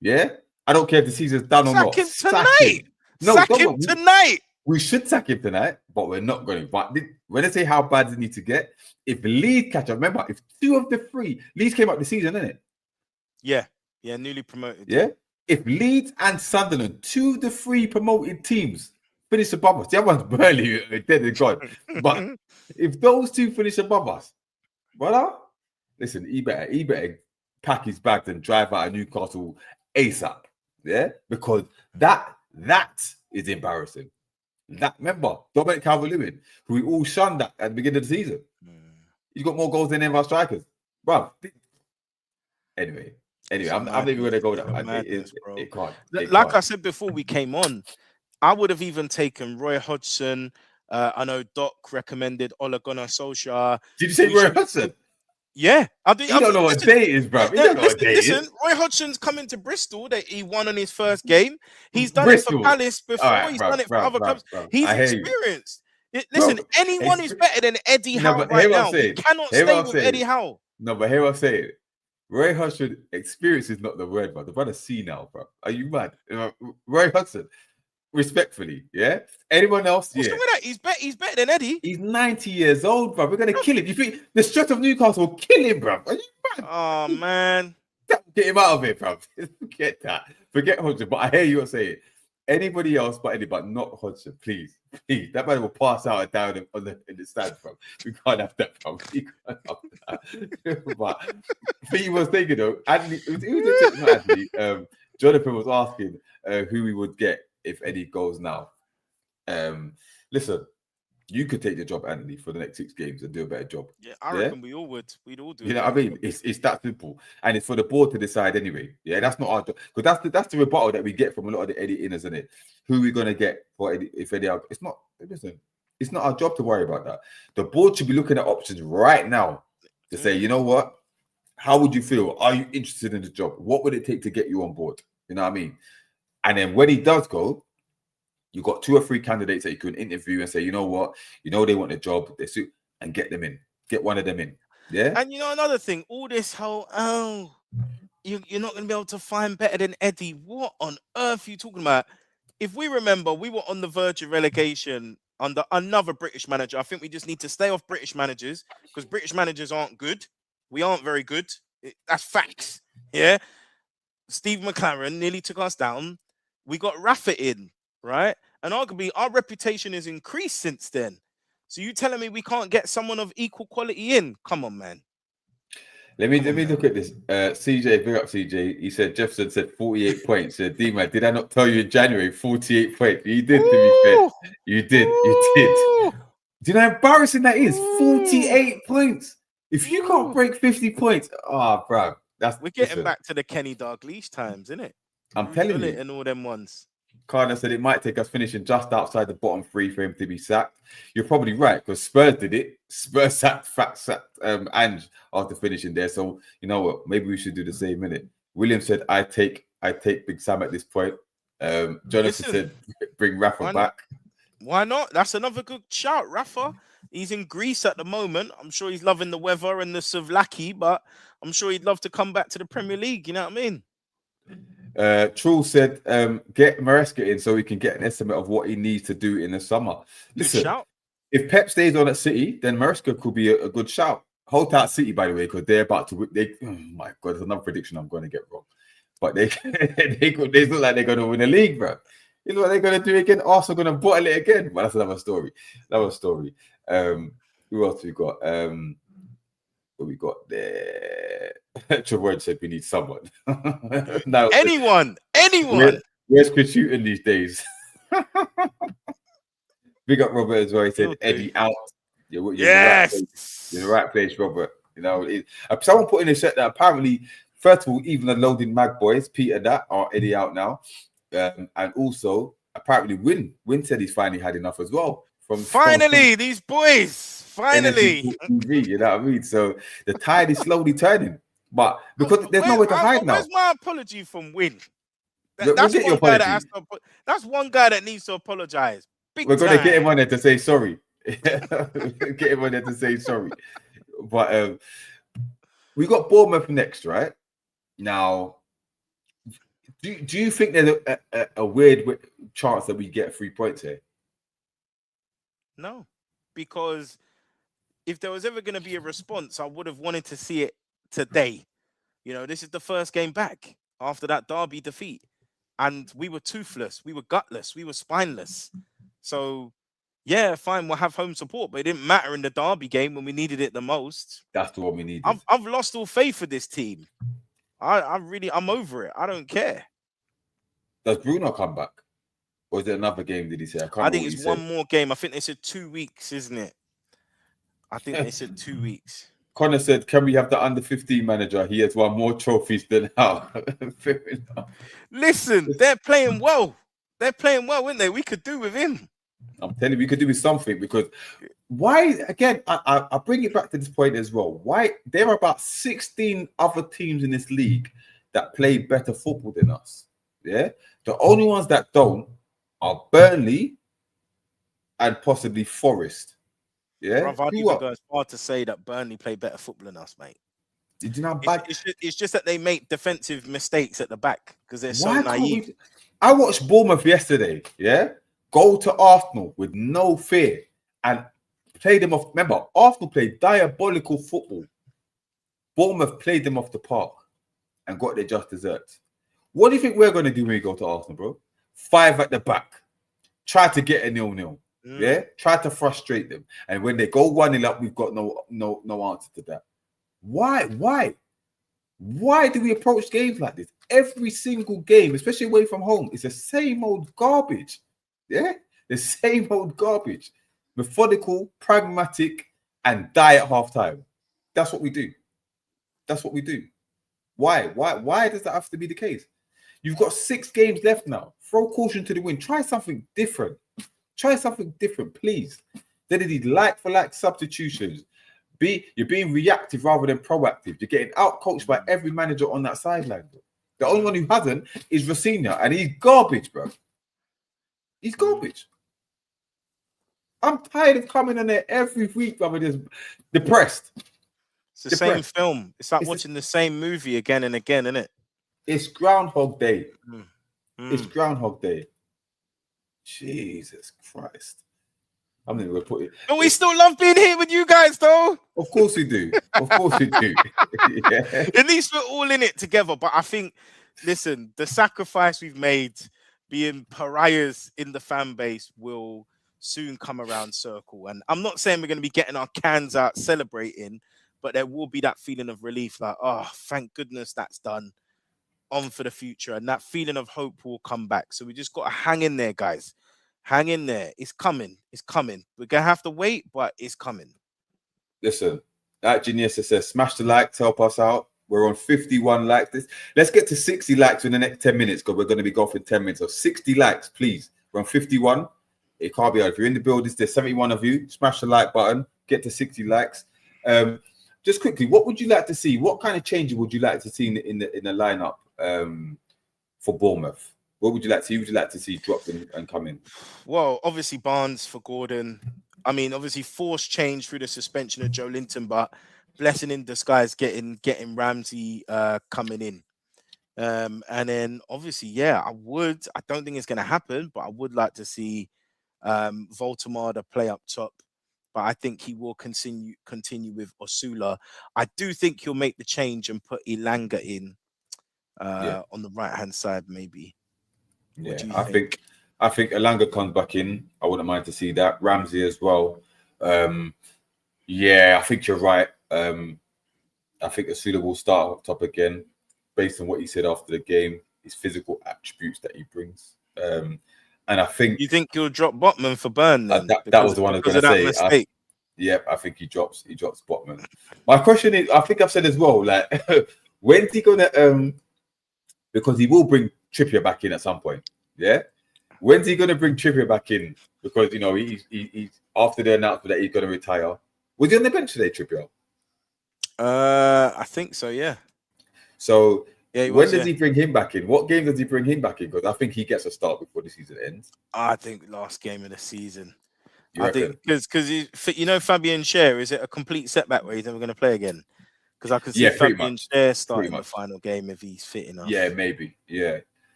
Yeah, I don't care if the season's done or not. Sack him tonight. No, sack him tonight. We should sack him tonight, but we're not going to. But when I say how bad they need to get, if Leeds catch up, remember, if 2 of the 3 Leeds came up the season, isn't it? Yeah, newly promoted. Yeah, if Leeds and Sunderland, 2 of the 3 promoted teams, finish above us, the other one's barely dead and gone. But if those 2 finish above us, brother, listen, he better pack his bags and drive out of Newcastle ASAP. Yeah, because that is embarrassing. Remember, Dominic Calvert-Lewin, who we all shunned at the beginning of the season. He's got more goals than any of our strikers, bro. Anyway, I'm not even going to go that. It can't. Like I said before we came on, I would have even taken Roy Hodgson. I know Doc recommended Ole Gunnar Solskjaer. Did you say Roy Hodgson? Yeah, I don't know what day it is, bro. You don't know what day it is. Roy Hodgson's coming to Bristol. That he won on his first game. He's done it for Palace before. Right, he's done it for other clubs. He's experienced. Listen, anyone who's better than Eddie Howe right now, we cannot stay with Eddie Howe. No, but here I say it. Roy Hodgson, experience is not the word, bro. The brother see now, bro. Are you mad? Roy Hodgson, respectfally, yeah. Anyone else? What's wrong with that? He's better than Eddie. He's 90 years old, bro. We're gonna kill him. You think the strength of Newcastle will kill him, bro? Are you mad? Oh man, get him out of it, bro. Forget that. Forget Hodgson. But I hear you saying anybody else, but not Hodgson, please. That man will pass out and down in the stand, bro. We can't have that, bro. We can't have that. But he was thinking though, Anthony, Jonathan was asking who we would get if Eddie goes now. Listen, you could take the job, Anthony, for the next 6 games and do a better job. Yeah, I reckon we all would. We'd all do. You know what I mean? It's that simple, and it's for the board to decide anyway. Yeah, that's not our job, because that's the rebuttal that we get from a lot of the Eddie inners, isn't it? Who are we gonna get for Eddie? If Eddie, it's not. Listen, it's not our job to worry about that. The board should be looking at options right now to say, you know what? How would you feel? Are you interested in the job? What would it take to get you on board? You know what I mean? And then when he does go, you got 2 or 3 candidates that you can interview and say, you know what, they want a job, they suit, and get them in. Get one of them in. Yeah. And another thing, all this whole you're not gonna be able to find better than Eddie. What on earth are you talking about? If we remember, we were on the verge of relegation under another British manager. I think we just need to stay off British managers because British managers aren't good. We aren't very good. That's facts. Yeah. Steve McLaren nearly took us down. We got Rafa in, right? And arguably our reputation has increased since then. So you telling me we can't get someone of equal quality in? Come on, man. Let me Come on, man. look at this. CJ, big up CJ. He said Jefferson said 48 points. Said D-Man, did I not tell you in January 48 points? You did, to be fair. Ooh, You did. ooh, Do you know how embarrassing that is? ooh, 48 points. If you can't ooh. break 50 points, bro, We're getting listen, back to the Kenny Dalglish times, isn't it? I'm Rudy telling Gullit you. and all them ones. Carter said it might take us finishing just outside the bottom three for him to be sacked. You're probably right, because Spurs did it. Spurs sacked Ange after finishing there. So you know what? Maybe we should do the same minute. William said, I take Big Sam at this point. Jonathan Listen, said, bring Rafa why, back. why not? That's another good shout, Rafa. He's in Greece at the moment. I'm sure he's loving the weather and the Savlaki, but I'm sure he'd love to come back to the Premier League. You know what I mean? Trull said, get Maresca in so we can get an estimate of what he needs to do in the summer. Good Listen, shout. if Pep stays on at City, then Maresca could be a good shout. Hold out City, by the way, because they're about to. Oh my God, there's another prediction I'm going to get wrong. But they look like they're going to win a league, bro. You know what they're going to do again? Arsenal going to bottle it again. But that's another story. Who else we got? What we got there? Trevor said we need someone. Now, Anyone. where's Chris Hughton these days? Big up Robert as well. He said Eddie out. You're Yes. in the right place, Robert. You know, someone put in a set that apparently, first of all, even the loading mag boys, Peter that are Eddie out now, and also apparently Win said he's finally had enough as well. Finally, these boys. Finally. TV, you know what I mean? So the tide is slowly turning, but because there's nowhere to hide now. Where's my apology from Win? That's one guy that's one guy that needs to apologize. We're going to get him on there to say sorry. Get him on there to say sorry. But we got Bournemouth next, right? Now, do you think there's a weird chance that we get 3 points here? No, because if there was ever going to be a response, I would have wanted to see it today. You know, this is the first game back after that Derby defeat. And we were toothless, we were gutless, we were spineless. So, yeah, fine, we'll have home support, but it didn't matter in the Derby game when we needed it the most. That's the one we needed. I've lost all faith for this team. I'm over it. I don't care. Does Bruno come back? Or is it another game, did he say? I think it's one more game. I think they said 2 weeks, isn't it? I think they said 2 weeks. Connor said, can we have the under 15 manager? He has won more trophies than Howe. Listen, they're playing well. They're playing well, aren't they? We could do with him. I'm telling you, we could do with something, because why, again, I bring it back to this point as well. Why there are about 16 other teams in this league that play better football than us. Yeah. The only ones that don't are Burnley and possibly Forest. Yeah. Bruv, I'd even go as far to say that Burnley play better football than us, mate. Did you know how bad? It's just that they make defensive mistakes at the back because they're so naive. I watched Bournemouth yesterday, yeah? Go to Arsenal with no fear and play them off. Remember, Arsenal played diabolical football. Bournemouth played them off the park and got their just desserts. What do you think we're going to do when we go to Arsenal, bro? 5 at the back. Try to get a 0-0. Yeah? Try to frustrate them. And when they go 1-0 up, we've got no answer to that. Why? Why do we approach games like this? Every single game, especially away from home, is the same old garbage. Yeah? The same old garbage. Methodical, pragmatic, and die at halftime. That's what we do. That's what we do. Why? Why does that have to be the case? You've got 6 games left now. Throw caution to the wind. Try something different. Try something different, please. Then they need like-for-like substitutions. You're being reactive rather than proactive. You're getting out-coached by every manager on that sideline. The only one who hasn't is Rosinha, and he's garbage, bro. He's garbage. I'm tired of coming in there every week, brother, just depressed. It's the same film. It's like watching the same movie again and again, isn't it? It's Groundhog Day. It's Groundhog Day. Jesus Christ. I'm not even going to put it. But we still love being here with you guys, though. Of course we do. Of course we do. Yeah. At least we're all in it together. But I think, listen, the sacrifice we've made being pariahs in the fan base will soon come around circle. And I'm not saying we're going to be getting our cans out celebrating, but there will be that feeling of relief, like, oh, thank goodness that's done. On for the future, and that feeling of hope will come back. So we just got to hang in there, guys. Hang in there. It's coming. It's coming. We're gonna have to wait, but it's coming. Listen, that Genius says, smash the likes, help us out. We're on 51 likes. Let's get to 60 likes in the next 10 minutes because we're going to be going for 10 minutes. So 60 likes, please. We're on 51. It can't be hard. If you're in the building, there's 71 of you. Smash the like button. Get to 60 likes. Just quickly, what would you like to see? What kind of changes would you like to see in the lineup for Bournemouth? What would you like to see? Would you like to see dropped and come in? Well, obviously Barnes for Gordon. I mean, obviously forced change through the suspension of Joe Linton, but blessing in disguise getting Ramsey coming in. And then obviously, yeah, I don't think it's going to happen, but I would like to see Voltemade play up top. But I think he will continue with Osula. I do think he'll make the change and put Elanga in on the right hand side, maybe. Yeah, I think Elanga comes back in. I wouldn't mind to see that. Ramsey as well. Yeah, I think you're right. I think Osula will start up top again, based on what he said after the game, his physical attributes that he brings. And I think you think he'll drop Botman for Burn then? That was the one I was going to say. I think he drops Botman. My question is, I think I've said as well, like, when's he gonna because he will bring Trippier back in at some point. Yeah, when's he gonna bring Trippier back in? Because he's after the announcement that he's gonna retire. Was he on the bench today, Trippier? I think so. Yeah. So when does he bring him back in? What game does he bring him back in? Because I think he gets a start before the season ends. I think last game of the season. I think because Fabian Schär, is it a complete setback where he's never going to play again? Because I can see Fabian Schär starting the final game if he's fit enough. Yeah, maybe. Yeah.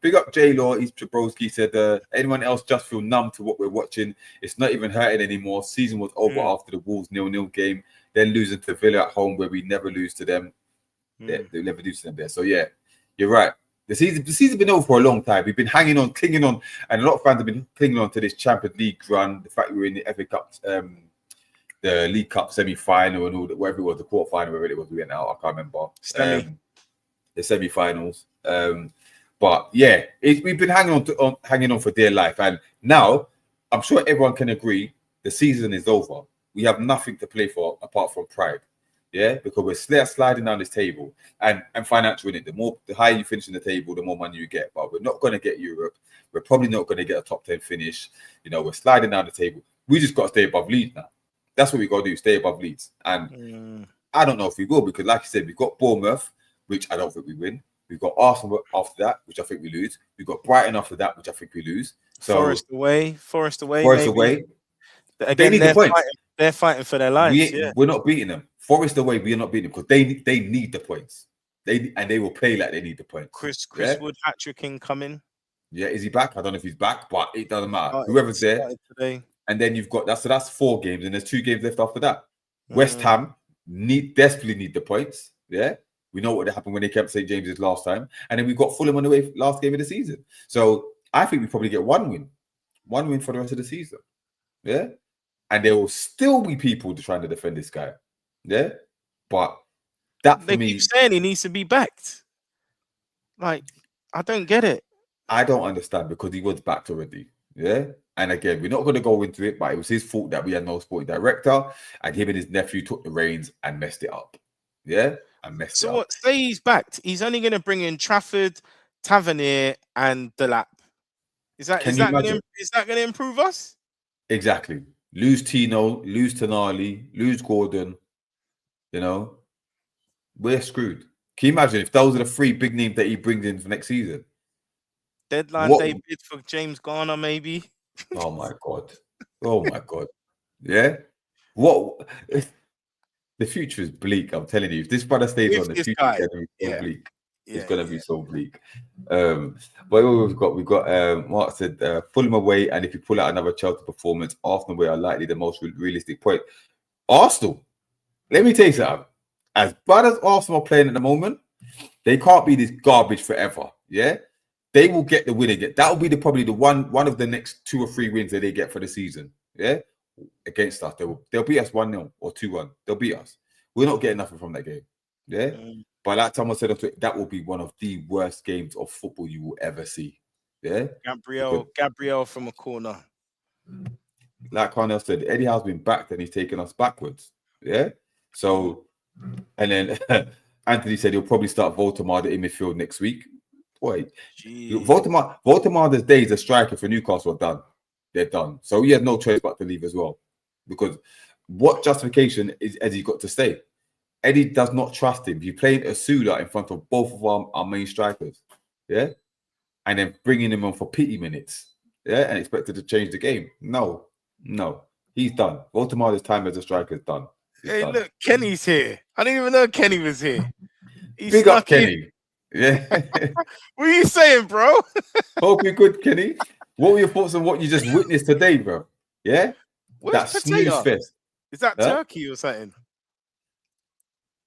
Big up J Law. He's Jabrowski said, anyone else just feel numb to what we're watching? It's not even hurting anymore. Season was over after the Wolves 0-0 game. Then losing to Villa at home where we never lose to them. They never lose to them there. So yeah, you're right. The season's been over for a long time. We've been hanging on, clinging on, and a lot of fans have been clinging on to this Champions League run. The fact we were in the FA Cup, the League Cup semi-final and all that, whatever it was, the quarter-final, wherever it was, we went out. I can't remember. The semi-finals. But yeah, we've been hanging on for dear life, and now I'm sure everyone can agree the season is over. We have nothing to play for apart from pride. Yeah, because we're sliding down this table and financial in it. The higher you finish in the table, the more money you get. But we're not going to get Europe. We're probably not going to get a top 10 finish. We're sliding down the table. We just got to stay above Leeds now. That's what we got to do, stay above Leeds. And I don't know if we will, because like I said, we've got Bournemouth, which I don't think we win. We've got Arsenal after that, which I think we lose. We've got Brighton after that, which I think we lose. So Forest away. Again, they need the points. They're fighting for their lives. We're not beating them. Forest away, we are not beating them because they need the points. They will play like they need the points. Chris Wood, hat-trick King coming. Yeah, is he back? I don't know if he's back, but it doesn't matter. Whoever's there. Today. And then you've got that's 4 games, and there's 2 games left after that. West Ham desperately need the points. Yeah, we know what happened when they kept St. James's last time, and then we've got Fulham on the way last game of the season. So I think we probably get one win for the rest of the season. Yeah, and there will still be people trying to defend this guy. Yeah, but they keep saying he needs to be backed. Like, I don't get it. I don't understand because he was backed already. Yeah, and again, we're not going to go into it, but it was his fault that we had no sporting director, and him and his nephew took the reins and messed it up. Yeah, and messed it up. So what? Say he's backed. He's only going to bring in Trafford, Tavernier, and Delap. Is that going to improve us? Exactly. Lose Tino, lose Tonali, lose Gordon. We're screwed. Can you imagine if those are the 3 big names that he brings in for next season? Deadline day bid for James Garner, maybe. Oh my god. Yeah. What? The future is bleak. I'm telling you. If this brother stays on, the future is going to be so bleak. It's going to be so bleak. But we've got Mark said Fulham away, and if you pull out another Chelsea performance, Arsenal away are likely the most realistic point. Arsenal. Let me tell you something. As bad as Arsenal are playing at the moment, they can't be this garbage forever. Yeah, they will get the win again. That will be probably the one of the next 2 or 3 wins that they get for the season. Yeah, against us, they'll beat us 1-0 or 2-1. They'll beat us. We're not getting nothing from that game. Yeah. Mm. But like someone said on Twitter, that will be one of the worst games of football you will ever see. Yeah. Gabriel from a corner. Like Carnell said, Eddie Howe's been backed and he's taken us backwards. Yeah. So, and then Anthony said he'll probably start Voldemar in midfield next week. Boy, Voldemar days as striker for Newcastle are done. They're done. So he had no choice but to leave as well. Because what justification is Eddie got to stay? Eddie does not trust him. He played Asula in front of both of our main strikers. Yeah. And then bringing him on for pity minutes. Yeah. And expected to change the game. No. He's done. Voldemara's time as a striker is done. Hey, look, Kenny's here. I didn't even know Kenny was here. Big up, Kenny. Yeah. What are you saying, bro? Hope you're good, Kenny. What were your thoughts on what you just witnessed today, bro? Yeah? Where's that snooze fest. Is that turkey or something?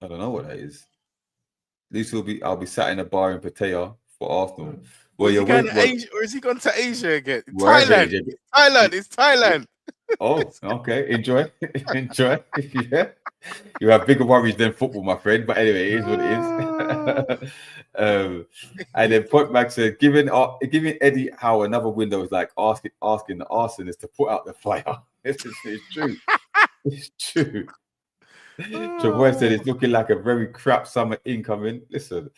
I don't know what that is. At least I'll be sat in a bar in Pattaya for Arsenal. Well, is he going to Asia, or is he going to Asia again? Thailand. It's Thailand. Oh, okay. Enjoy. Yeah. You have bigger worries than football, my friend. But anyway, it is what it is. And then Point Mag said, giving Eddie Howe another window is like asking the arsonist to put out the fire. It's true. It's true. Travoy said it's looking like a very crap summer incoming. Listen,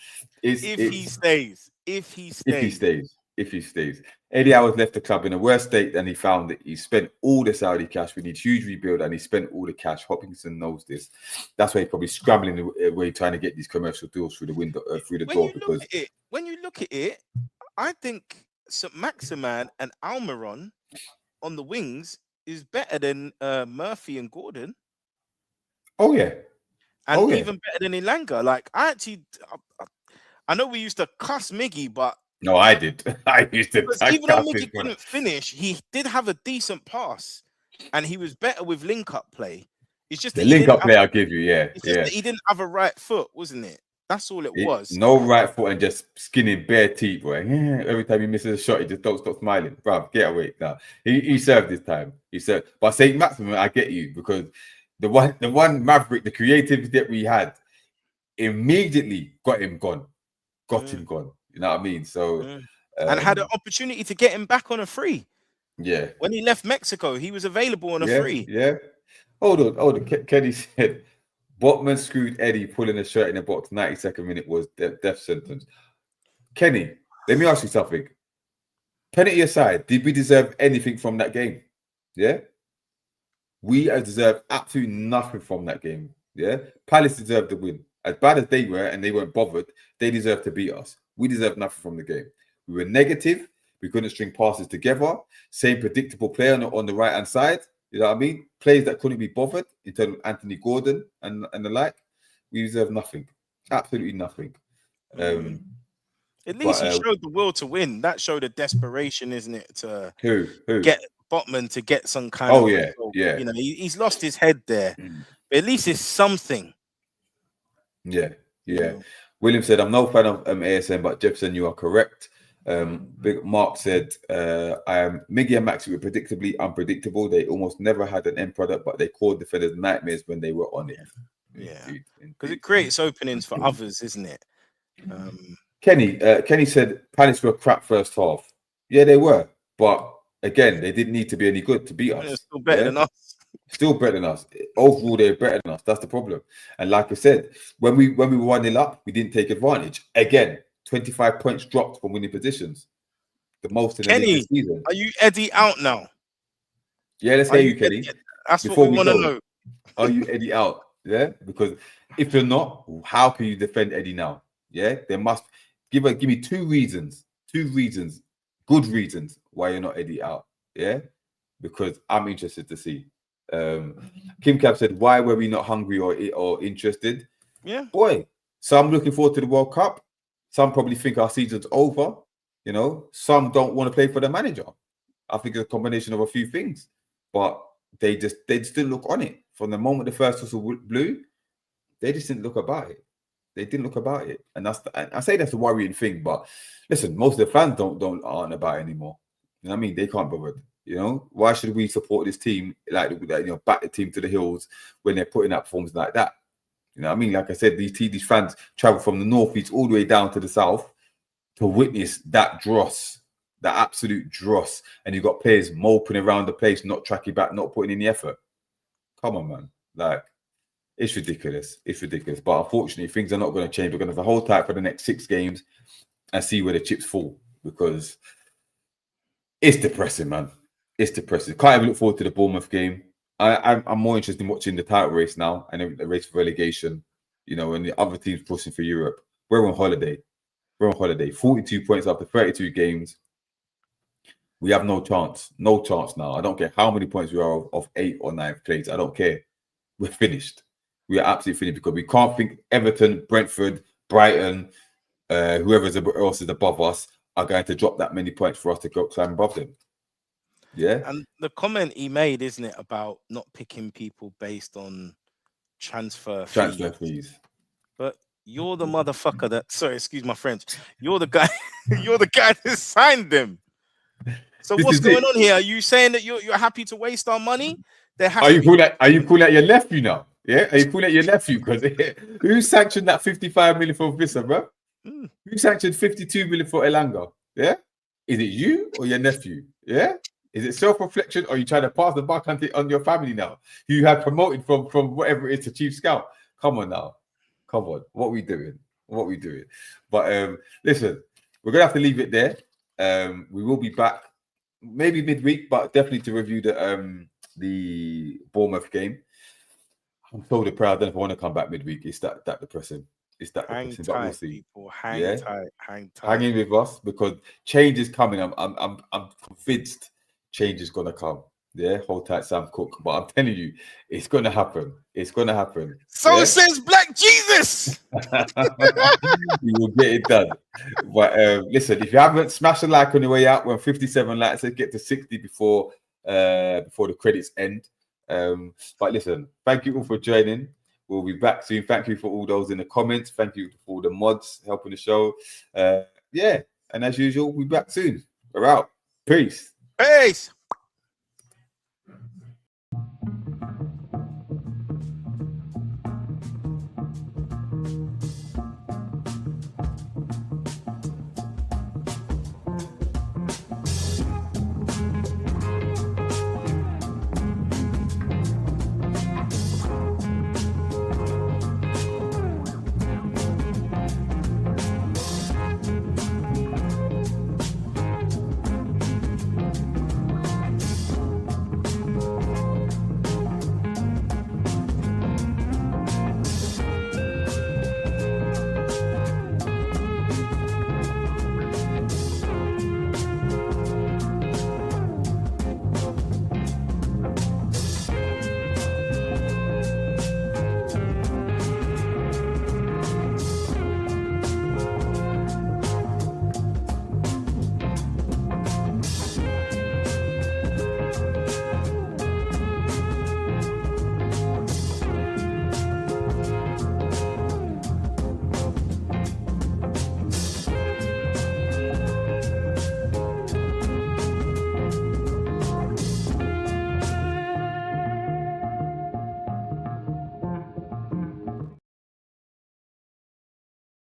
if he stays. Eddie Howe left the club in a worse state than he found it. He spent all the Saudi cash. We need huge rebuild, and he spent all the cash. Hopkinson knows this. That's why he's probably scrambling away trying to get these commercial deals through the window, through the door. Because when you look at it, I think St. Maximan and Almiron on the wings is better than Murphy and Gordon. Oh yeah, and even better than Ilanga. Like I know we used to cuss Miggy, but no, I did. I used to. Even though Miggy couldn't finish, he did have a decent pass, and he was better with link-up play. It's just the link-up play I'll give you. Yeah, that he didn't have a right foot, wasn't it? That's all it was. No right foot and just skinning bare teeth, boy. Every time he misses a shot, he just don't stop smiling. Bruv, get away. Now he served his time. He served. But St. Maximin, I get you, because the one Maverick, the creativity that we had, immediately got him gone. Him gone. You know what I mean? So and had an opportunity to get him back on a free. Yeah. When he left Mexico, he was available on a free. Yeah. Hold on. Kenny said Botman screwed Eddie pulling a shirt in the box. 92nd minute was death sentence. Kenny, let me ask you something. Penalty aside, did we deserve anything from that game? Yeah. We deserved absolutely nothing from that game. Yeah. Palace deserved the win. As bad as they were, and they weren't bothered, they deserved to beat us. We deserved nothing from the game. We were negative. We couldn't string passes together. Same predictable player on the right-hand side. You know what I mean? Players that couldn't be bothered in terms of Anthony Gordon and the like. We deserve nothing. Absolutely nothing. At least he showed the will to win. That showed a desperation, isn't it? To who get Botman to get some kind of result. You know, he's lost his head there. But at least it's something. Yeah. William said, I'm no fan of ASM, but Jefferson, you are correct. Big Mark said, Miggy and Maxi were predictably unpredictable. They almost never had an end product, but they called defenders nightmares when they were on it. Yeah, because it creates openings for others, isn't it? Kenny said Palace were crap first half. Yeah, they were, but again, they didn't need to be any good to beat us. They're still better than us. Still better than us. Overall, they're better than us. That's the problem. And like I said, when we were 1-0 up, we didn't take advantage. Again, 25 points dropped from winning positions. The most in the league this season. Are you Eddie out now? Yeah, let's hear you, Kenny. That's what we want to know. Are you Eddie out? Yeah, because if you're not, how can you defend Eddie now? Yeah, there must give me two reasons, good reasons why you're not Eddie out. Yeah, because I'm interested to see. Kim Cap said, why were we not hungry or interested? Yeah, boy, some looking forward to the World Cup. Some probably think our season's over. You know, some don't want to play for the manager. I think it's a combination of a few things, but they didn't look on it from the moment the first whistle blew. They just didn't look about it. And I say that's a worrying thing. But listen, most of the fans aren't about it anymore. You know what I mean? They can't bother. You know, why should we support this team back the team to the hills when they're putting up forms like that? You know what I mean? Like I said, these fans travel from the northeast all the way down to the south to witness that dross, that absolute dross. And you've got players moping around the place, not tracking back, not putting in the effort. Come on, man. Like, it's ridiculous. It's ridiculous. But unfortunately, things are not going to change. We're going to have to hold tight for the next 6 games and see where the chips fall, because it's depressing, man. It's depressing. Can't even look forward to the Bournemouth game. I'm more interested in watching the title race now and the race for relegation, you know, and the other teams pushing for Europe. We're on holiday. We're on holiday. 42 points after 32 games. We have no chance. No chance now. I don't care how many points we are of 8th or 9th place. I don't care. We're finished. We are absolutely finished because we can't think Everton, Brentford, Brighton, whoever else is above us are going to drop that many points for us to go climb above them. Yeah. And the comment he made, isn't it, about not picking people based on transfer fees? But you're the motherfucker that, sorry, excuse my French. You're the guy, you're the guy that signed them. So what's going on here? Are you saying that you're happy to waste our money? Are you calling at your nephew now? Yeah, are you calling at your nephew? Because who sanctioned that 55 million for Vissa, bro? Who sanctioned 52 million for Elanga? Yeah, is it you or your nephew? Yeah, is it self-reflection, or are you trying to pass the buck on your family now? You have promoted from whatever it is to chief scout. Come on now, come on. What we doing? What we doing? But listen, we're gonna have to leave it there. We will be back maybe midweek, but definitely to review the Bournemouth game. I'm so depressed. I don't know if I want to come back midweek. It's that depressing. It's that hang depressing. tight, but we'll see. People. Hang tight. Hang in with us, because change is coming. I'm convinced change is gonna come. Yeah, hold tight, Sam Cook. But I'm telling you, it's gonna happen. It's gonna happen. So says Black Jesus. You will get it done. But listen, if you haven't, smash a like on the way out. We're on 57 likes. Let's get to 60 before the credits end. But listen, thank you all for joining. We'll be back soon. Thank you for all those in the comments. Thank you for all the mods helping the show. Yeah, and as usual, we'll be back soon. We're out. Peace. Peace.